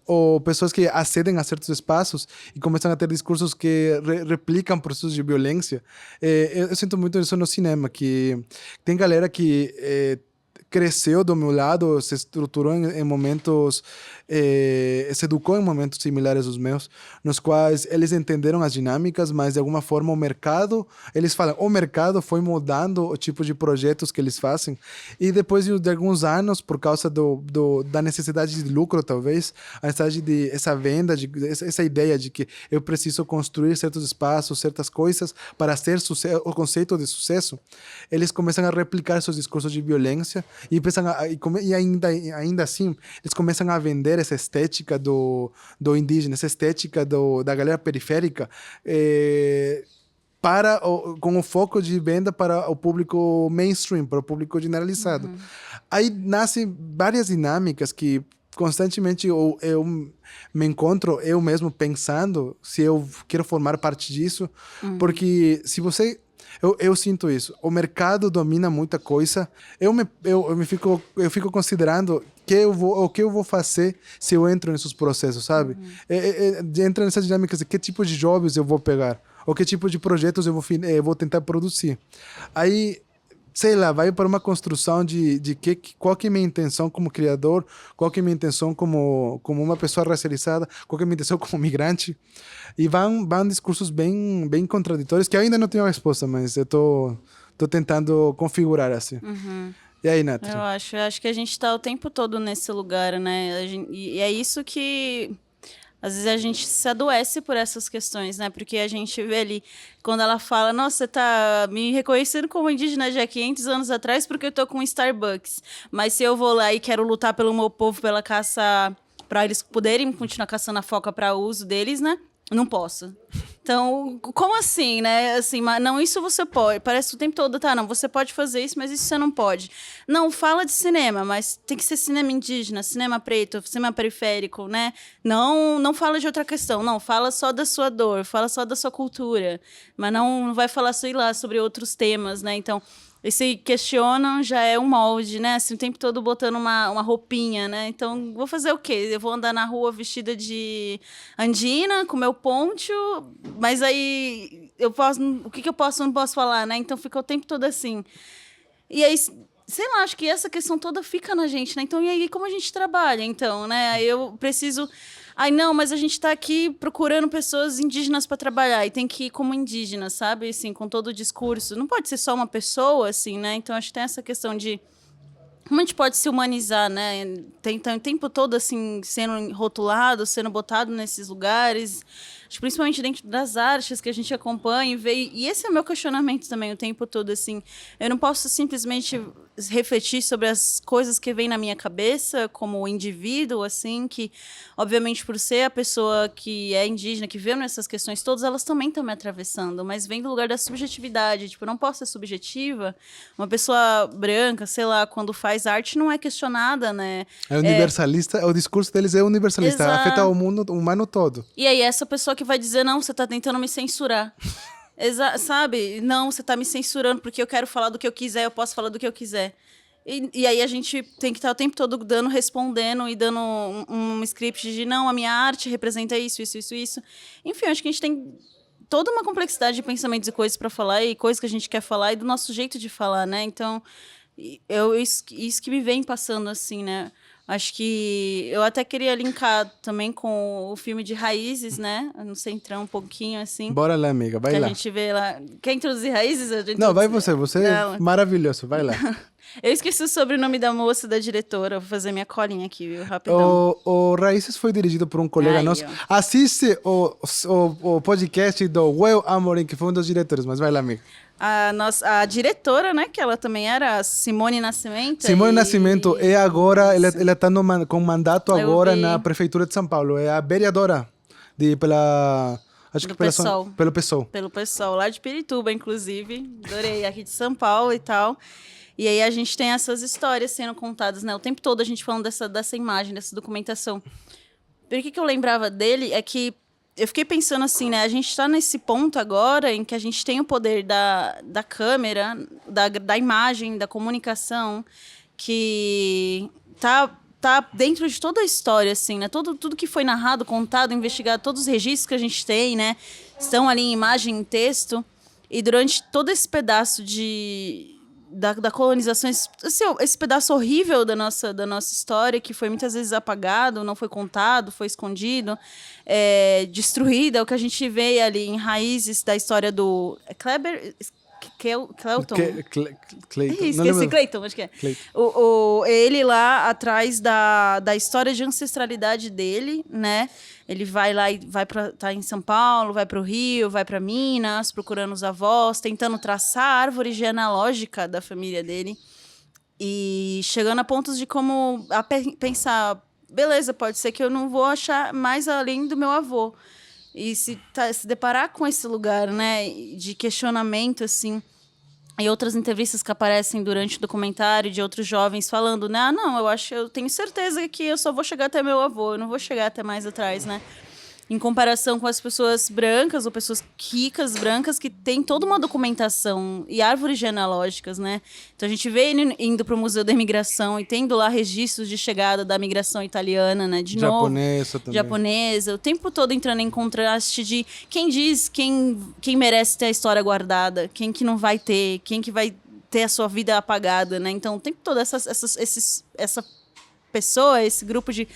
B: Ou pessoas que acedem a certos espaços e começam a ter discursos que replicam processos de violência. Eu sinto muito isso no cinema, que tem galera que cresceu do meu lado, se estruturou em momentos, se educou em momentos similares aos meus, nos quais eles entenderam as dinâmicas, mas de alguma forma eles falam, o mercado foi mudando o tipo de projetos que eles fazem, e depois de alguns anos, por causa da necessidade de lucro, talvez, a necessidade de essa venda, essa ideia de que eu preciso construir certos espaços, certas coisas para ser o conceito de sucesso, eles começam a replicar seus discursos de violência e ainda assim eles começam a vender essa estética do indígena, essa estética da galera periférica, com o foco de venda para o público mainstream, para o público generalizado. Aí nascem várias dinâmicas que constantemente eu me encontro eu mesmo pensando se eu quero formar parte disso, porque se você... Eu sinto isso. O mercado domina muita coisa. Eu fico considerando o que eu vou fazer se eu entro nesses processos, sabe? Entra nessas dinâmicas de que tipo de jobs eu vou pegar, ou que tipo de projetos eu vou tentar produzir. Aí, sei lá, vai para uma construção qual que é a minha intenção como criador, qual que é a minha intenção como uma pessoa racializada, qual que é a minha intenção como migrante. E vão discursos bem contraditórios, que eu ainda não tenho a resposta, mas eu tô tentando configurar assim. E aí, Nath?
A: Eu acho que a gente tá o tempo todo nesse lugar, né? E é isso que... Às vezes a gente se adoece por essas questões, né? Porque a gente vê ali, quando ela fala, nossa, você tá me reconhecendo como indígena já 500 anos atrás porque eu tô com um Starbucks. Mas se eu vou lá e quero lutar pelo meu povo, pela caça, para eles poderem continuar caçando a foca para uso deles, né? Não posso. Então, como assim, né? Assim, mas não, isso você pode. Parece o tempo todo, tá? Não, você pode fazer isso, mas isso você não pode. Não, fala de cinema, mas tem que ser cinema indígena, cinema preto, cinema periférico, né? Não fala de outra questão. Não, fala só da sua dor, fala só da sua cultura. Mas não vai falar, sei lá, sobre outros temas, né? Então... Esse questionam já é um molde, né? Assim, o tempo todo botando uma roupinha, né? Então, vou fazer o quê? Eu vou andar na rua vestida de andina, com meu poncho, mas aí o que eu posso ou não posso falar, né? Então, fica o tempo todo assim. E aí, sei lá, acho que essa questão toda fica na gente, né? Então, e aí, como a gente trabalha, então, né? Aí eu preciso... Ai, não, mas a gente está aqui procurando pessoas indígenas para trabalhar e tem que ir como indígena, sabe? Assim, com todo o discurso. Não pode ser só uma pessoa, assim, né? Então, acho que tem essa questão de como a gente pode se humanizar, né? Tem o tempo todo, assim, sendo rotulado, sendo botado nesses lugares, acho que principalmente dentro das artes que a gente acompanha e vê. E esse é o meu questionamento também, o tempo todo, assim. Eu não posso simplesmente refletir sobre as coisas que vêm na minha cabeça como indivíduo, assim, que, obviamente, por ser a pessoa que é indígena, que vê nessas questões todas, elas também estão me atravessando, mas vem do lugar da subjetividade. Tipo, eu não posso ser subjetiva. Uma pessoa branca, sei lá, quando faz arte, não é questionada, né?
B: É universalista, o discurso deles é universalista, afeta o mundo humano todo.
A: E aí, essa pessoa que vai dizer, não, você tá tentando me censurar. Sabe? Não, você tá me censurando porque eu quero falar do que eu quiser, eu posso falar do que eu quiser. E aí a gente tem que estar o tempo todo respondendo e dando um script de não, a minha arte representa isso. Enfim, acho que a gente tem toda uma complexidade de pensamentos e coisas para falar e coisas que a gente quer falar e do nosso jeito de falar, né? Então, isso que me vem passando assim, né? Acho que eu até queria linkar também com o filme de Raízes, né? No Centrão um pouquinho, assim.
B: Bora lá, amiga, vai
A: que
B: lá.
A: a gente vê lá. Quer introduzir Raízes?
B: Não, vai você é
A: Não.
B: maravilhoso, vai lá.
A: Eu esqueci o sobrenome da moça, da diretora. Vou fazer minha colinha aqui, viu? Rapidão.
B: O Raízes foi dirigido por um colega
A: Aí,
B: nosso.
A: ó.
B: Assiste o podcast do Well Amorim, que foi um dos diretores, mas vai lá, amiga.
A: A diretora, né? Que ela também era a Simone Nascimento.
B: Simone Nascimento é agora, ela está com mandato
A: Eu
B: agora
A: vi.
B: na Prefeitura de São Paulo. É a vereadora acho
A: Do
B: que
A: PSOL.
B: pelo PSOL.
A: Pelo pessoal lá de Pirituba, inclusive. Adorei, aqui de São Paulo e tal. E aí a gente tem essas histórias sendo contadas, né? O tempo todo a gente falando dessa imagem, dessa documentação. Por que eu lembrava dele é que eu fiquei pensando assim, né? A gente está nesse ponto agora em que a gente tem o poder da câmera, da imagem, da comunicação, que tá dentro de toda a história, assim, né? Tudo que foi narrado, contado, investigado, todos os registros que a gente tem, né? Estão ali em imagem, em texto. E durante todo esse pedaço da colonização, esse pedaço horrível da nossa história, que foi muitas vezes apagado, não foi contado, foi escondido, destruído, é o que a gente vê ali em Raízes da história do Kleber... Cleuton.
B: Cleiton.
A: Esqueci, Cleiton, acho que é. Ele lá atrás da história de ancestralidade dele, né? Ele vai lá e tá em São Paulo, vai para o Rio, vai para Minas, procurando os avós, tentando traçar a árvore genealógica da família dele. E chegando a pontos de pensar, beleza, pode ser que eu não vou achar mais além do meu avô. E se deparar com esse lugar, né, de questionamento, assim, e outras entrevistas que aparecem durante o documentário de outros jovens falando, né, eu tenho certeza que eu só vou chegar até meu avô, eu não vou chegar até mais atrás, né? Em comparação com as pessoas brancas ou pessoas ricas, brancas, que têm toda uma documentação e árvores genealógicas, né? Então a gente vê ele indo para o Museu da Imigração e tendo lá registros de chegada da migração italiana, né? De novo.
B: Japonesa também.
A: Japonesa. O tempo todo entrando em contraste de quem merece ter a história guardada, quem que não vai ter, quem que vai ter a sua vida apagada, né? Então o tempo todo essa pessoa, esse grupo de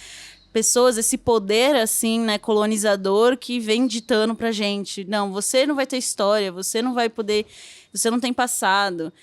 A: pessoas, esse poder, assim, né, colonizador que vem ditando pra gente. Não, você não vai ter história, você não vai poder, você não tem passado.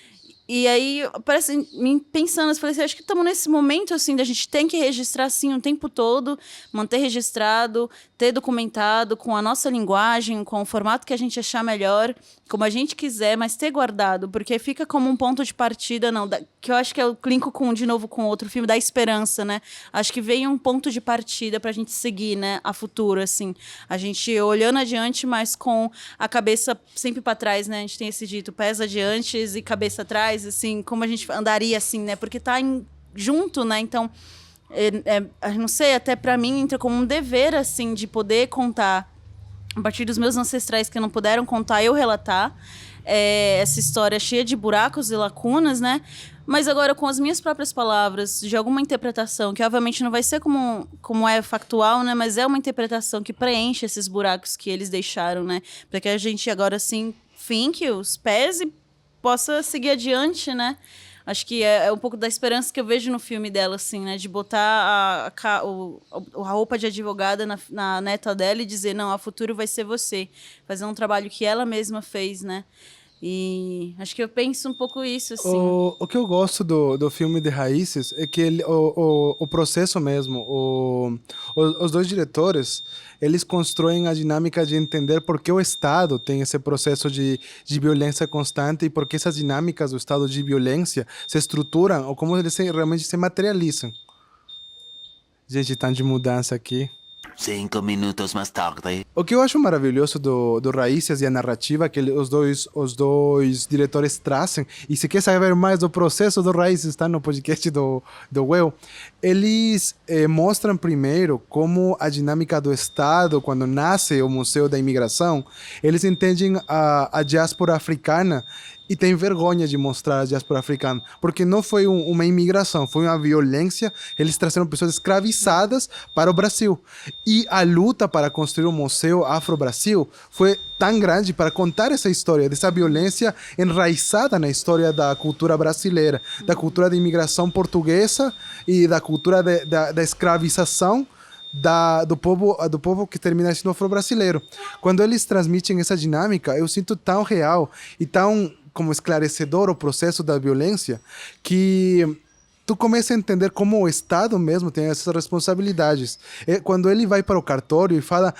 A: E aí, parece, pensando, eu falei assim, acho que estamos nesse momento, assim, da gente tem que registrar, assim, o tempo todo, manter registrado, ter documentado com a nossa linguagem, com o formato que a gente achar melhor, como a gente quiser, mas ter guardado, porque fica como um ponto de partida, que eu acho que eu linko de novo com outro filme, da esperança, né? Acho que vem um ponto de partida pra gente seguir, né, a futuro, assim. A gente olhando adiante, mas com a cabeça sempre para trás, né? A gente tem esse dito, pés adiante e cabeça atrás, assim, como a gente andaria, assim, né? Porque tá junto, né? Então, não sei, até para mim entra como um dever, assim, de poder contar, a partir dos meus ancestrais que não puderam contar, eu relatar essa história cheia de buracos e lacunas, né? Mas agora com as minhas próprias palavras, de alguma interpretação, que obviamente não vai ser como é factual, né? Mas é uma interpretação que preenche esses buracos que eles deixaram, né? Para que a gente agora, assim, finque os pés e possa seguir adiante, né? Acho que é um pouco da esperança que eu vejo no filme dela, assim, né? De botar a roupa de advogada na neta dela e dizer, não, a futuro vai ser você. Fazer um trabalho que ela mesma fez, né? E acho que eu penso um pouco isso, assim.
B: O que eu gosto do filme de Raízes é que o processo mesmo, os dois diretores, eles constroem a dinâmica de entender por que o Estado tem esse processo de violência constante e por que essas dinâmicas do estado de violência se estruturam ou como eles realmente se materializam. Gente, tá de mudança aqui.
C: 5 minutos mais tarde.
B: O que eu acho maravilhoso do Raízes e a narrativa que os dois diretores trazem, e se quer saber mais do processo do Raízes, está no podcast do Well, eles mostram primeiro como a dinâmica do Estado, quando nasce o Museu da Imigração, eles entendem a diáspora africana e tem vergonha de mostrar a diáspora africana, porque não foi uma imigração, foi uma violência. Eles trouxeram pessoas escravizadas para o Brasil. E a luta para construir o Museu Afro-Brasil foi tão grande para contar essa história, dessa violência enraizada na história da cultura brasileira, da cultura da imigração portuguesa e da cultura da escravização do povo que termina sendo afro-brasileiro. Quando eles transmitem essa dinâmica, eu sinto tão real e tão como esclarecedor o processo da violência que tu começa a entender como o Estado mesmo tem essas responsabilidades. Quando ele vai para o cartório e fala,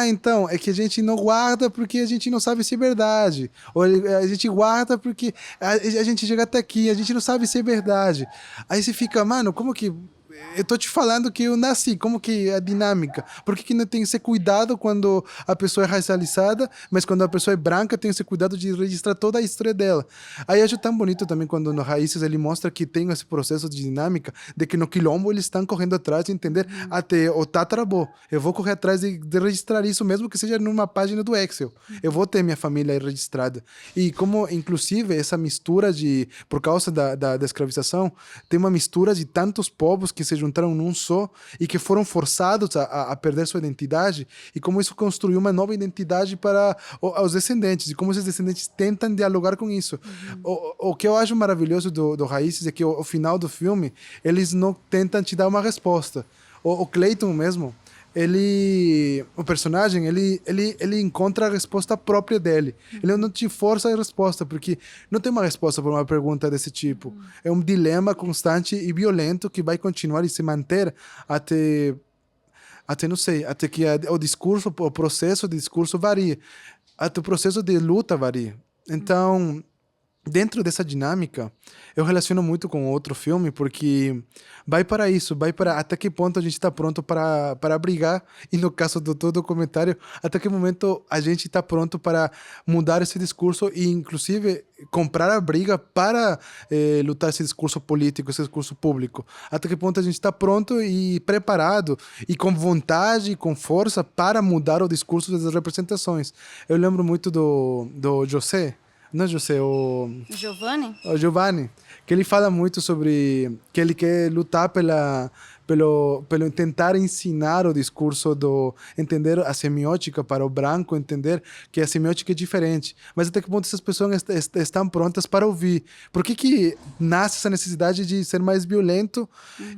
B: então, é que a gente não guarda porque a gente não sabe se é verdade. Ou a gente guarda porque a gente chega até aqui, a gente não sabe se é verdade. Aí você fica, mano, como que... Eu tô te falando que eu nasci, como que é a dinâmica? Por que não tem esse cuidado quando a pessoa é racializada, mas quando a pessoa é branca tem esse cuidado de registrar toda a história dela? Aí eu acho tão bonito também quando no Raízes ele mostra que tem esse processo de dinâmica, de que no quilombo eles estão correndo atrás de entender até o tataravô. Eu vou correr atrás de registrar isso, mesmo que seja numa página do Excel. Eu vou ter minha família aí registrada. E como, inclusive, essa mistura por causa da escravização, tem uma mistura de tantos povos que se juntaram num só e que foram forçados a perder sua identidade, e como isso construiu uma nova identidade para os descendentes, e como esses descendentes tentam dialogar com isso. O que eu acho maravilhoso do Raízes é que o final do filme, eles não tentam te dar uma resposta. O Clayton mesmo, o personagem, ele encontra a resposta própria dele. Ele não te força a resposta, porque não tem uma resposta para uma pergunta desse tipo. É um dilema constante e violento que vai continuar e se manter até não sei, até que o processo de discurso varie, até o processo de luta varie. Então, dentro dessa dinâmica, eu relaciono muito com outro filme, porque vai para isso, vai para até que ponto a gente está pronto para brigar, e no caso do teu documentário, até que momento a gente está pronto para mudar esse discurso e, inclusive, comprar a briga para lutar esse discurso político, esse discurso público. Até que ponto a gente está pronto e preparado e com vontade e com força para mudar o discurso das representações. Eu lembro muito do José, não, José, o Giovanni, que ele fala muito sobre que ele quer lutar pelo tentar ensinar o discurso entender a semiótica para o branco, entender que a semiótica é diferente. Mas até que ponto essas pessoas estão prontas para ouvir? Por que nasce essa necessidade de ser mais violento?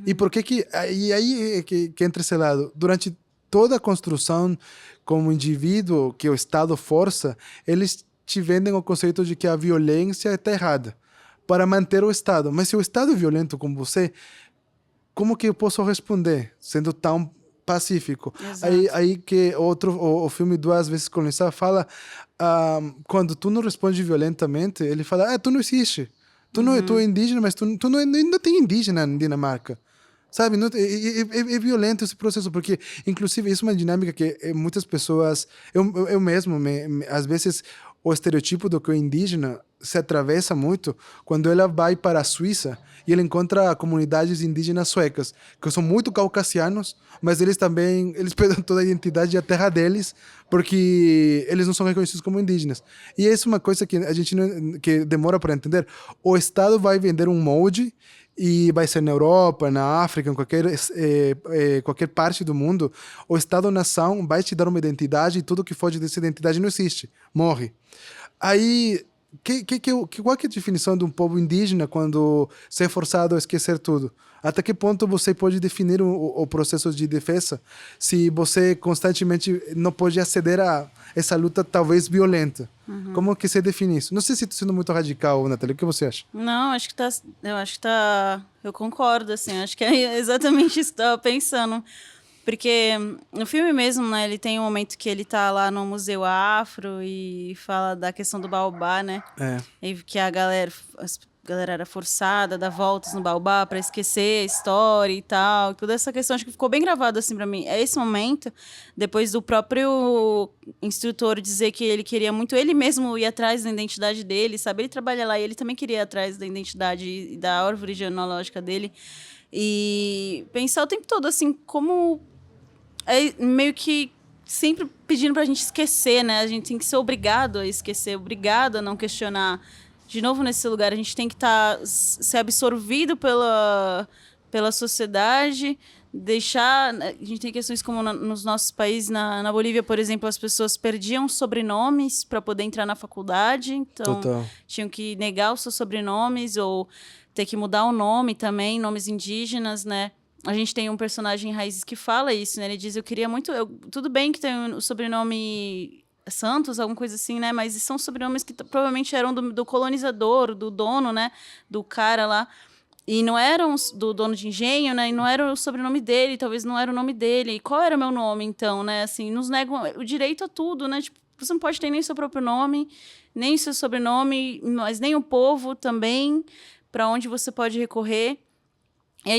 B: E por que e aí é que entra esse lado. Durante toda a construção como indivíduo que o Estado força, eles te vendem o conceito de que a violência está errada para manter o Estado. Mas se o Estado é violento com você, como que eu posso responder sendo tão pacífico? Aí que o filme Duas Vezes Colonizado fala, quando tu não responde violentamente, ele fala, tu não existe. Tu é indígena, mas tu não tem indígena na Dinamarca. Sabe, é violento esse processo, porque, inclusive, isso é uma dinâmica que muitas pessoas... Eu mesmo, às vezes, o estereotipo do que o indígena se atravessa muito quando ela vai para a Suíça e ela encontra comunidades indígenas suecas, que são muito caucasianos, mas eles perdem toda a identidade e a terra deles, porque eles não são reconhecidos como indígenas. E isso é uma coisa que a gente que demora para entender. O Estado vai vender um molde, e vai ser na Europa, na África, em qualquer parte do mundo. O Estado-nação vai te dar uma identidade, e tudo que foge dessa identidade não existe, morre. Aí, qual que é a definição de um povo indígena quando se é forçado a esquecer tudo? Até que ponto você pode definir o processo de defesa se você constantemente não pode aceder a essa luta talvez violenta? Como que você define isso? Não sei se estou sendo muito radical, Natália, o que você acha?
A: Não, eu concordo, assim, acho que é exatamente isso que eu estava pensando. Porque no filme mesmo, né, ele tem um momento que ele tá lá no Museu Afro e fala da questão do baobá, né? E que a galera era forçada a dar voltas no baobá para esquecer a história e tal. Toda essa questão, acho que ficou bem gravado assim para mim. É esse momento, depois do próprio instrutor dizer que ele queria muito ele mesmo ir atrás da identidade dele, sabe? Ele trabalha lá e ele também queria ir atrás da identidade e da árvore genealógica dele. E pensar o tempo todo, assim, como... É meio que sempre pedindo pra gente esquecer, né? A gente tem que ser obrigado a esquecer, obrigado a não questionar. de novo, nesse lugar. A gente tem que ser absorvido pela sociedade, deixar... A gente tem questões como nos nossos países, na Bolívia, por exemplo, as pessoas perdiam sobrenomes para poder entrar na faculdade, então
B: Total.
A: tinham que negar os seus sobrenomes ou ter que mudar o nome também, nomes indígenas, né? A gente tem um personagem em Raízes que fala isso, né? Ele diz, eu queria muito... tudo bem que tem o sobrenome Santos, alguma coisa assim, né? Mas são sobrenomes que provavelmente eram do colonizador, do dono, né? Do cara lá. E não eram do dono de engenho, né? E não era o sobrenome dele, talvez não era o nome dele. E qual era o meu nome, então, né? Assim, nos negam o direito a tudo, né? Tipo, você não pode ter nem seu próprio nome, nem seu sobrenome, mas nem o povo também, para onde você pode recorrer. E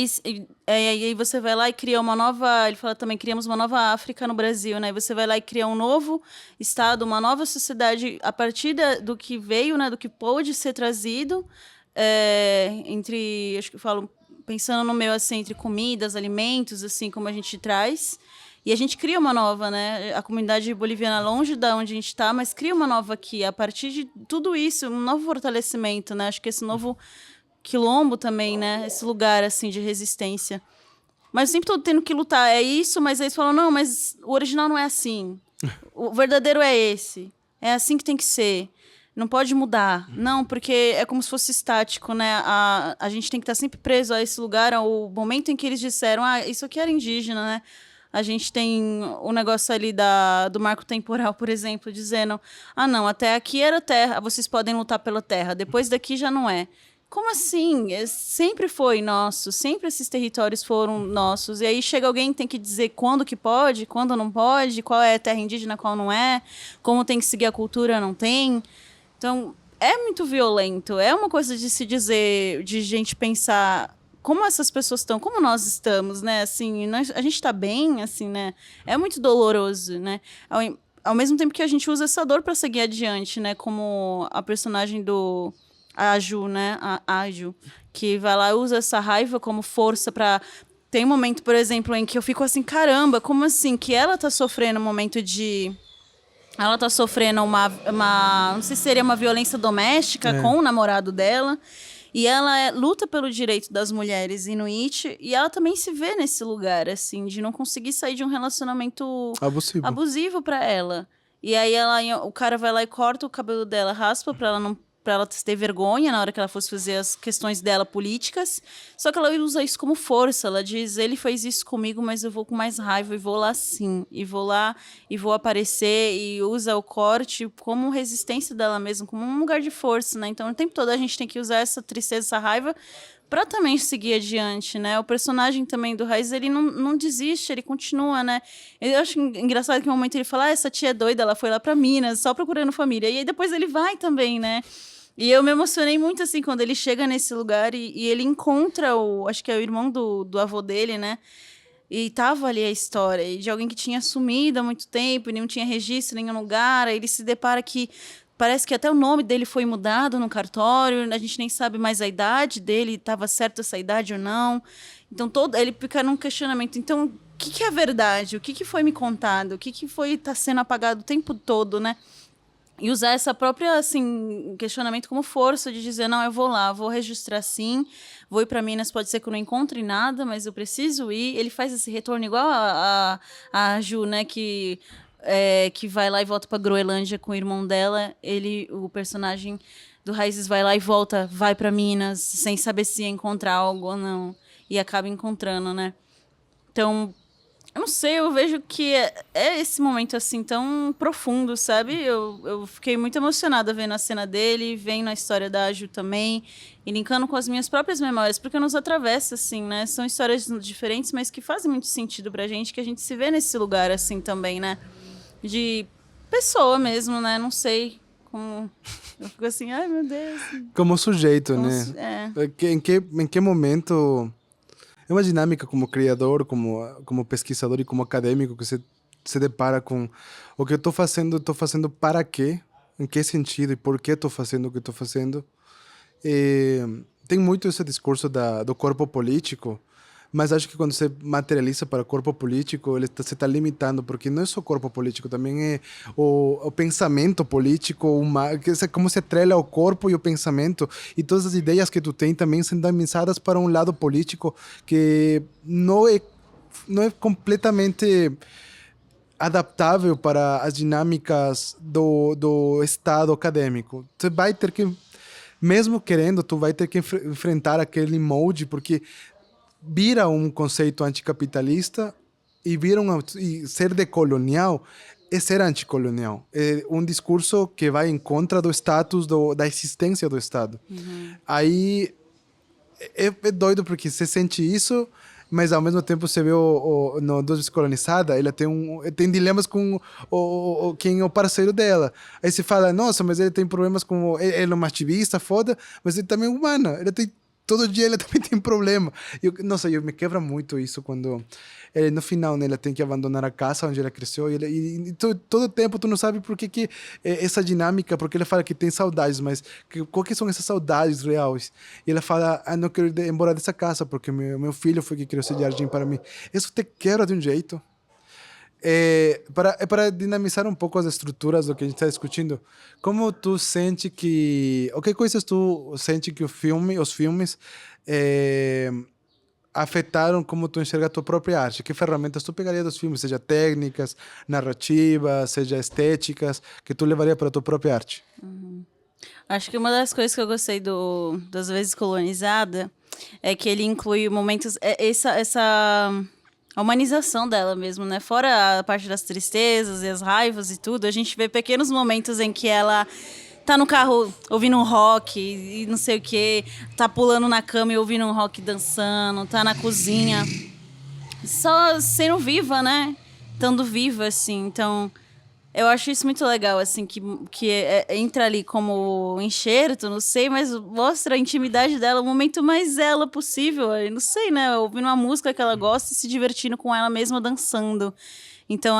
A: aí você vai lá e cria uma nova... Ele fala também, criamos uma nova África no Brasil, né? E você vai lá e cria um novo estado, uma nova sociedade a partir do que veio, né? Do que pôde ser trazido... acho que eu falo, pensando no meu, assim, entre comidas, alimentos, assim, como a gente traz, e a gente cria uma nova, né? A comunidade boliviana longe da onde a gente está, mas cria uma nova aqui, a partir de tudo isso, um novo fortalecimento, né? Acho que esse novo quilombo também, né? Esse lugar, assim, de resistência. Mas eu sempre tô tendo que lutar, é isso, mas aí eles falam, não, mas o original não é assim. O verdadeiro é esse. É assim que tem que ser. Não pode mudar. Não, porque é como se fosse estático, né? A gente tem que estar sempre preso a esse lugar, ao momento em que eles disseram, isso aqui era indígena, né? A gente tem o negócio ali do marco temporal, por exemplo, dizendo, não, até aqui era terra, vocês podem lutar pela terra, depois daqui já não é. Como assim? Sempre foi nosso, sempre esses territórios foram nossos. E aí chega alguém que tem que dizer quando que pode, quando não pode, qual é a terra indígena, qual não é, como tem que seguir a cultura, não tem. Então, é muito violento. É uma coisa de se dizer, de gente pensar como essas pessoas estão, como nós estamos, né? Assim, a gente está bem, assim, né? É muito doloroso, né? Ao mesmo tempo que a gente usa essa dor para seguir adiante, né? Como a personagem do Aju, né? A Aju, que vai lá e usa essa raiva como força para... Tem um momento, por exemplo, em que eu fico assim, caramba, como assim? Que ela tá sofrendo um momento de... Ela tá sofrendo não sei se seria uma violência doméstica com o namorado dela. E ela luta pelo direito das mulheres inuit. E ela também se vê nesse lugar, assim, de não conseguir sair de um relacionamento abusivo para ela. E aí o cara vai lá e corta o cabelo dela, raspa para ela ter vergonha na hora que ela fosse fazer as questões dela políticas. Só que ela usa isso como força. Ela diz, ele fez isso comigo, mas eu vou com mais raiva e vou lá sim. E vou lá e vou aparecer e usa o corte como resistência dela mesma, como um lugar de força, né? Então, o tempo todo a gente tem que usar essa tristeza, essa raiva para também seguir adiante, né? O personagem também do Raiz, ele não desiste, ele continua, né? Eu acho engraçado que no momento ele fala, essa tia é doida, ela foi lá para Minas, só procurando família. E aí depois ele vai também, né? E eu me emocionei muito, assim, quando ele chega nesse lugar e ele encontra acho que é o irmão do avô dele, né? E tava ali a história de alguém que tinha sumido há muito tempo e não tinha registro em nenhum lugar. Aí ele se depara que parece que até o nome dele foi mudado no cartório, a gente nem sabe mais a idade dele, estava certo essa idade ou não. Então ele fica num questionamento. Então, o que é verdade? O que foi me contado? O que tá sendo apagado o tempo todo, né? E usar essa própria, assim, questionamento como força de dizer, não, eu vou lá, vou registrar sim, vou ir para Minas, pode ser que eu não encontre nada, mas eu preciso ir. Ele faz esse retorno igual a Ju, né, que vai lá e volta para Groenlândia com o irmão dela. O personagem do Raízes vai lá e volta, vai para Minas, sem saber se ia encontrar algo ou não, e acaba encontrando, né? Então... Eu não sei, eu vejo que é esse momento, assim, tão profundo, sabe? Eu fiquei muito emocionada vendo a cena dele, vendo a história da Aju também, e linkando com as minhas próprias memórias, porque nos atravessa, assim, né? São histórias diferentes, mas que fazem muito sentido pra gente, que a gente se vê nesse lugar, assim, também, né? De pessoa mesmo, né? Não sei como... Eu fico assim, ai, meu Deus.
B: Como sujeito, né? Em que momento... É uma dinâmica como criador, como pesquisador e como acadêmico que você se depara com o que eu estou fazendo para quê? Em que sentido e por que estou fazendo o que estou fazendo? Tem muito esse discurso do corpo político, mas acho que quando você materializa para o corpo político, você está limitando, porque não é só o corpo político, também é o pensamento político, como se atrela o corpo e o pensamento, e todas as ideias que tu tem também são dinaamizadas para um lado político que não é completamente adaptável para as dinâmicas do estado acadêmico. Você vai ter que, mesmo querendo, tu vai ter que enfrentar aquele molde, porque vira um conceito anticapitalista e e ser decolonial é ser anticolonial. É um discurso que vai em contra do status, da existência do Estado. Aí é doido porque você sente isso, mas ao mesmo tempo você vê no Dos Descolonizada, ela tem dilemas com quem é o parceiro dela. Aí você fala, nossa, mas ele tem problemas com... Ele é um ativista, foda, mas ele também é humano. Todo dia ele também tem problema. Nossa, me quebra muito isso quando... no final, né, ela tem que abandonar a casa onde ela cresceu e todo tempo tu não sabe por que essa dinâmica, porque ele fala que tem saudades, mas qual que são essas saudades reais? E ela fala, não quero ir embora dessa casa porque meu filho foi que criou esse jardim para mim. Isso te quebra de um jeito. Para dinamizar um pouco as estruturas do que a gente está discutindo, como tu sente o que coisas tu sente que os filmes afetaram como tu enxerga a tua própria arte? Que ferramentas tu pegaria dos filmes, seja técnicas, narrativas, seja estéticas, que tu levaria para a tua própria arte?
A: Acho que uma das coisas que eu gostei das Vezes Colonizada é que ele inclui momentos... A humanização dela mesmo, né? Fora a parte das tristezas e as raivas e tudo, a gente vê pequenos momentos em que ela tá no carro ouvindo um rock e não sei o quê, tá pulando na cama e ouvindo um rock dançando, tá na cozinha, só sendo viva, né? Estando viva, assim. Então, eu acho isso muito legal, assim, que entra ali como enxerto, não sei, mas mostra a intimidade dela, o momento mais ela possível, eu não sei, né? Ouvindo uma música que ela gosta e se divertindo com ela mesma dançando. Então,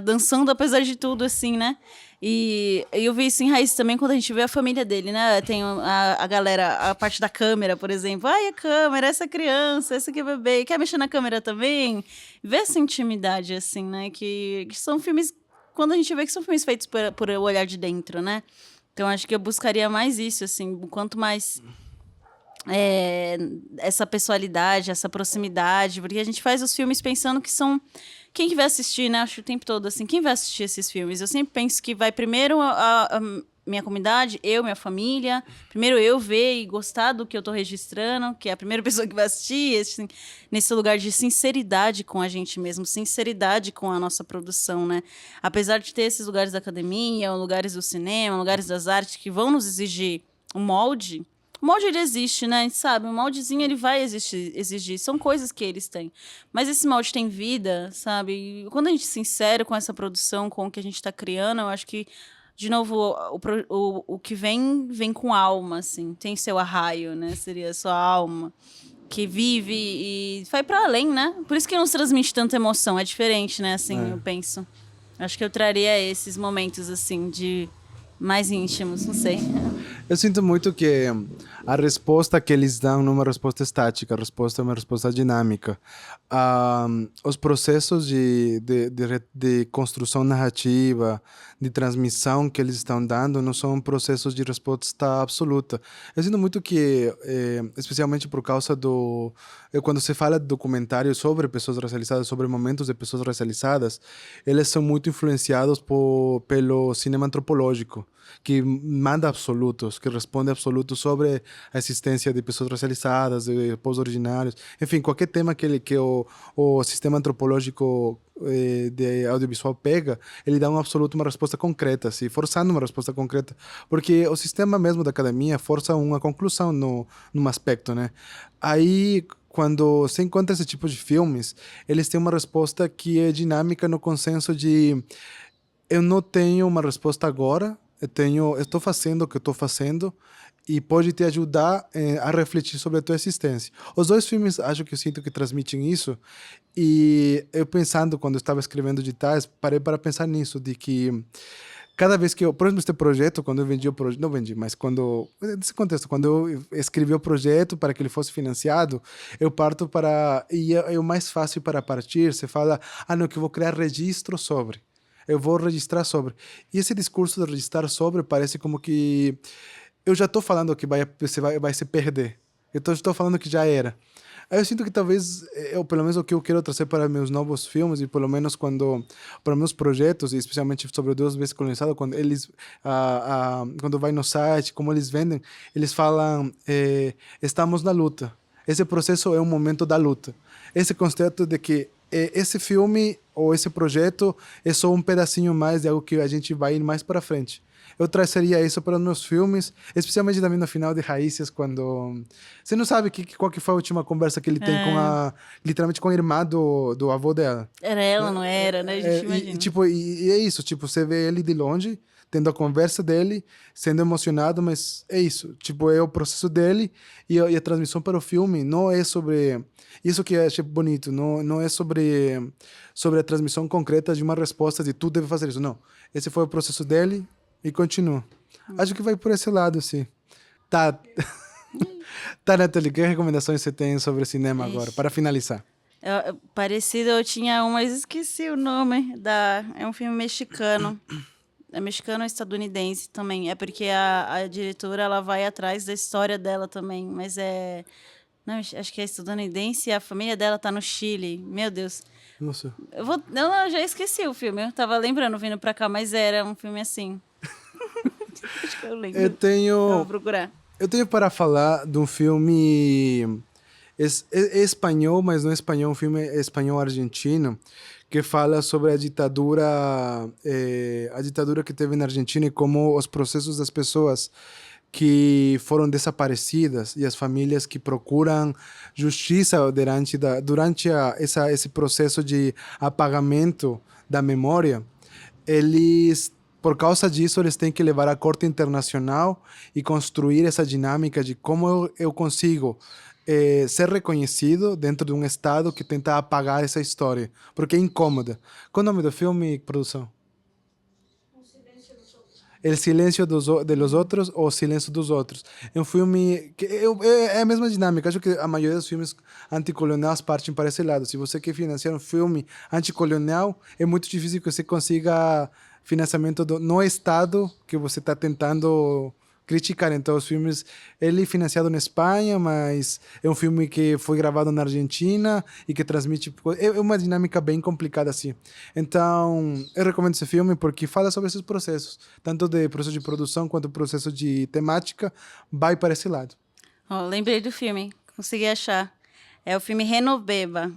A: dançando apesar de tudo, assim, né? E eu vi isso em Raiz também quando a gente vê a família dele, né? Tem a galera, a parte da câmera, por exemplo. Ai, a câmera, essa criança, essa aqui é bebê. Quer mexer na câmera também? Ver essa intimidade, assim, né? Que são filmes... Quando a gente vê que são filmes feitos por o olhar de dentro, né? Então, acho que eu buscaria mais isso, assim. Quanto mais essa pessoalidade, essa proximidade. Porque a gente faz os filmes pensando que são... Quem que vai assistir, né? Acho o tempo todo, assim. Quem vai assistir esses filmes? Eu sempre penso que vai primeiro a minha comunidade, minha família. Primeiro eu ver e gostar do que eu tô registrando, que é a primeira pessoa que vai assistir, assim, nesse lugar de sinceridade com a gente mesmo, sinceridade com a nossa produção, né? Apesar de ter esses lugares da academia, lugares do cinema, lugares das artes que vão nos exigir um molde. O molde, ele existe, né? A gente sabe, o moldezinho, ele vai exigir. São coisas que eles têm. Mas esse molde tem vida, sabe? E quando a gente é sincero com essa produção, com o que a gente está criando, eu acho que, de novo, o que vem com alma, assim. Tem seu arraio, né? Seria a sua alma, que vive e vai para além, né? Por isso que nos transmite tanta emoção. É diferente, né? Assim, eu penso. Acho que eu traria esses momentos, assim, de mais íntimos, não sei.
B: Eu sinto muito que a resposta que eles dão não é uma resposta estática, a resposta é uma resposta dinâmica. Os processos de construção narrativa, de transmissão que eles estão dando, não são processos de resposta absoluta. Eu sinto muito que, especialmente por causa quando se fala de documentários sobre pessoas racializadas, sobre momentos de pessoas racializadas, eles são muito influenciados pelo cinema antropológico, que manda absolutos, que responde absolutos sobre a existência de pessoas racializadas, de povos originários, enfim, qualquer tema que o sistema antropológico de audiovisual pega, ele dá um absoluto, uma resposta concreta, assim, forçando uma resposta concreta, porque o sistema mesmo da academia força uma conclusão num aspecto, né? Aí, quando se encontra esse tipo de filmes, eles têm uma resposta que é dinâmica no consenso de eu não tenho uma resposta agora, estou fazendo o que estou fazendo e pode te ajudar a refletir sobre a tua existência. Os dois filmes, acho que eu sinto que transmitem isso, e eu pensando, quando eu estava escrevendo editais, parei para pensar nisso, de que cada vez que eu, por exemplo, este projeto, quando eu vendi o projeto, não vendi, mas quando, nesse contexto, quando eu escrevi o projeto para que ele fosse financiado, eu parto para, e é o mais fácil para partir, você fala, não, que eu vou criar registro sobre, eu vou registrar sobre. E esse discurso de registrar sobre parece como que eu já estou falando que você vai se perder. Eu estou falando que já era. Aí eu sinto que talvez, pelo menos o que eu quero trazer para meus novos filmes, e pelo menos para meus projetos, e especialmente sobre o Duas Vezes Colonizado, quando eles, quando vai no site, como eles vendem, eles falam, estamos na luta. Esse processo é um momento da luta. Esse conceito de que esse filme ou esse projeto é só um pedacinho mais de algo que a gente vai ir mais para frente. Eu trazeria isso para os meus filmes, especialmente também no final de Raízes, quando... Você não sabe qual que foi a última conversa que ele tem literalmente com a irmã do avô dela.
A: Era ela, não era, né? A gente imagina.
B: E é isso, tipo, você vê ele de longe, tendo a conversa dele, sendo emocionado, mas é isso. Tipo, é o processo dele e a transmissão para o filme não é sobre... Isso que eu achei bonito, não é sobre a transmissão concreta de uma resposta de tu deve fazer isso, não. Esse foi o processo dele e continua. Acho que vai por esse lado, sim. Tá, Nathalie, que recomendações você tem sobre cinema agora, para finalizar?
A: Parecido, eu tinha um, mas esqueci o nome. É um filme mexicano. É mexicano ou estadunidense também. É porque a diretora, ela vai atrás da história dela também. Mas é... Não, acho que é estadunidense e a família dela tá no Chile. Meu Deus.
B: Nossa.
A: Eu já esqueci o filme. Eu tava lembrando vindo pra cá, mas era um filme assim. Acho que eu lembro. Eu vou procurar.
B: Eu tenho para falar de um filme espanhol, mas não espanhol, um filme espanhol-argentino, que fala sobre a ditadura que teve na Argentina e como os processos das pessoas que foram desaparecidas e as famílias que procuram justiça durante esse processo de apagamento da memória, eles, por causa disso, eles têm que levar à Corte Internacional e construir essa dinâmica de como eu consigo ser reconhecido dentro de um Estado que tenta apagar essa história, porque é incômoda. Qual é o nome do filme, produção? El Silêncio de los Outros ou O Silêncio dos Outros. É um filme que é a mesma dinâmica. Acho que a maioria dos filmes anticoloniais partem para esse lado. Se você quer financiar um filme anticolonial, é muito difícil que você consiga financiamento no Estado que você está tentando criticar. Então, os filmes, ele é financiado na Espanha, mas é um filme que foi gravado na Argentina e que transmite... É uma dinâmica bem complicada, assim. Então, eu recomendo esse filme porque fala sobre esses processos, tanto de processo de produção quanto processo de temática, vai para esse lado.
A: Lembrei do filme, consegui achar. É o filme Renoveva,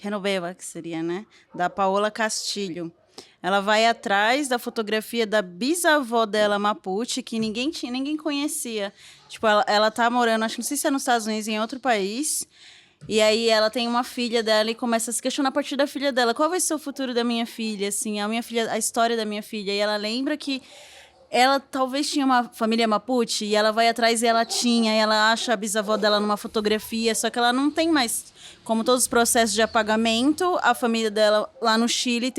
A: Renoveva, que seria, né? Da Paola Castilho. Ela vai atrás da fotografia da bisavó dela, Mapuche, que ninguém conhecia. Tipo, ela tá morando, acho que não sei se é nos Estados Unidos, em outro país. E aí ela tem uma filha dela e começa a se questionar a partir da filha dela. Qual vai ser o futuro da minha filha? Assim, a história da minha filha. E ela lembra que ela talvez tinha uma família Mapuche e ela vai atrás e ela tinha, e ela acha a bisavó dela numa fotografia, só que ela não tem mais, como todos os processos de apagamento, a família dela lá no Chile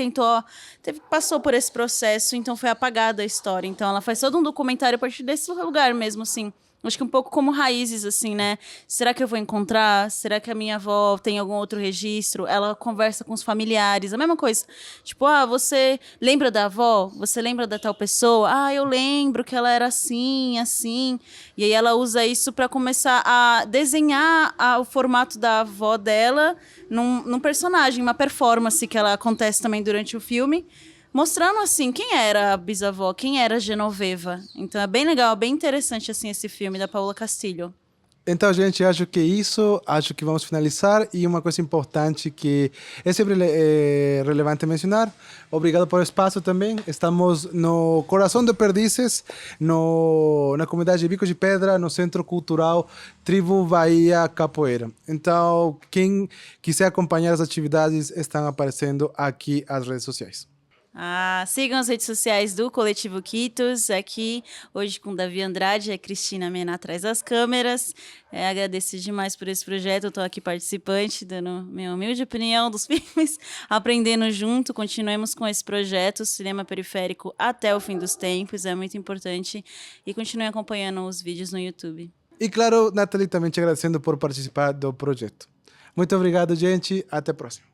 A: passou por esse processo, então foi apagada a história. Então ela faz todo um documentário a partir desse lugar mesmo, assim. Acho que um pouco como Raízes, assim, né? Será que eu vou encontrar? Será que a minha avó tem algum outro registro? Ela conversa com os familiares, a mesma coisa. Tipo, você lembra da avó? Você lembra da tal pessoa? Eu lembro que ela era assim, assim. E aí ela usa isso para começar a desenhar o formato da avó dela num personagem, uma performance que ela acontece também durante o filme, mostrando, assim, quem era a bisavó, quem era a Genoveva. Então é bem legal, bem interessante, assim, esse filme da Paola Castilho.
B: Então, gente, acho que vamos finalizar. E uma coisa importante que é sempre relevante mencionar, obrigado por espaço também. Estamos no coração de Perdizes, na comunidade de Bicos de Pedra, no Centro Cultural Tribo Bahia Capoeira. Então, quem quiser acompanhar as atividades, estão aparecendo aqui as redes sociais.
A: Sigam as redes sociais do Coletivo Quitos, aqui hoje com Davi Andrade e a Cristina Mena atrás das câmeras. Agradeço demais por esse projeto, eu estou aqui participante, dando minha humilde opinião dos filmes, aprendendo junto, continuemos com esse projeto, Cinema Periférico até o fim dos tempos, é muito importante, e continuem acompanhando os vídeos no YouTube.
B: E claro, Nathalie, também te agradecendo por participar do projeto. Muito obrigado, gente. Até a próxima.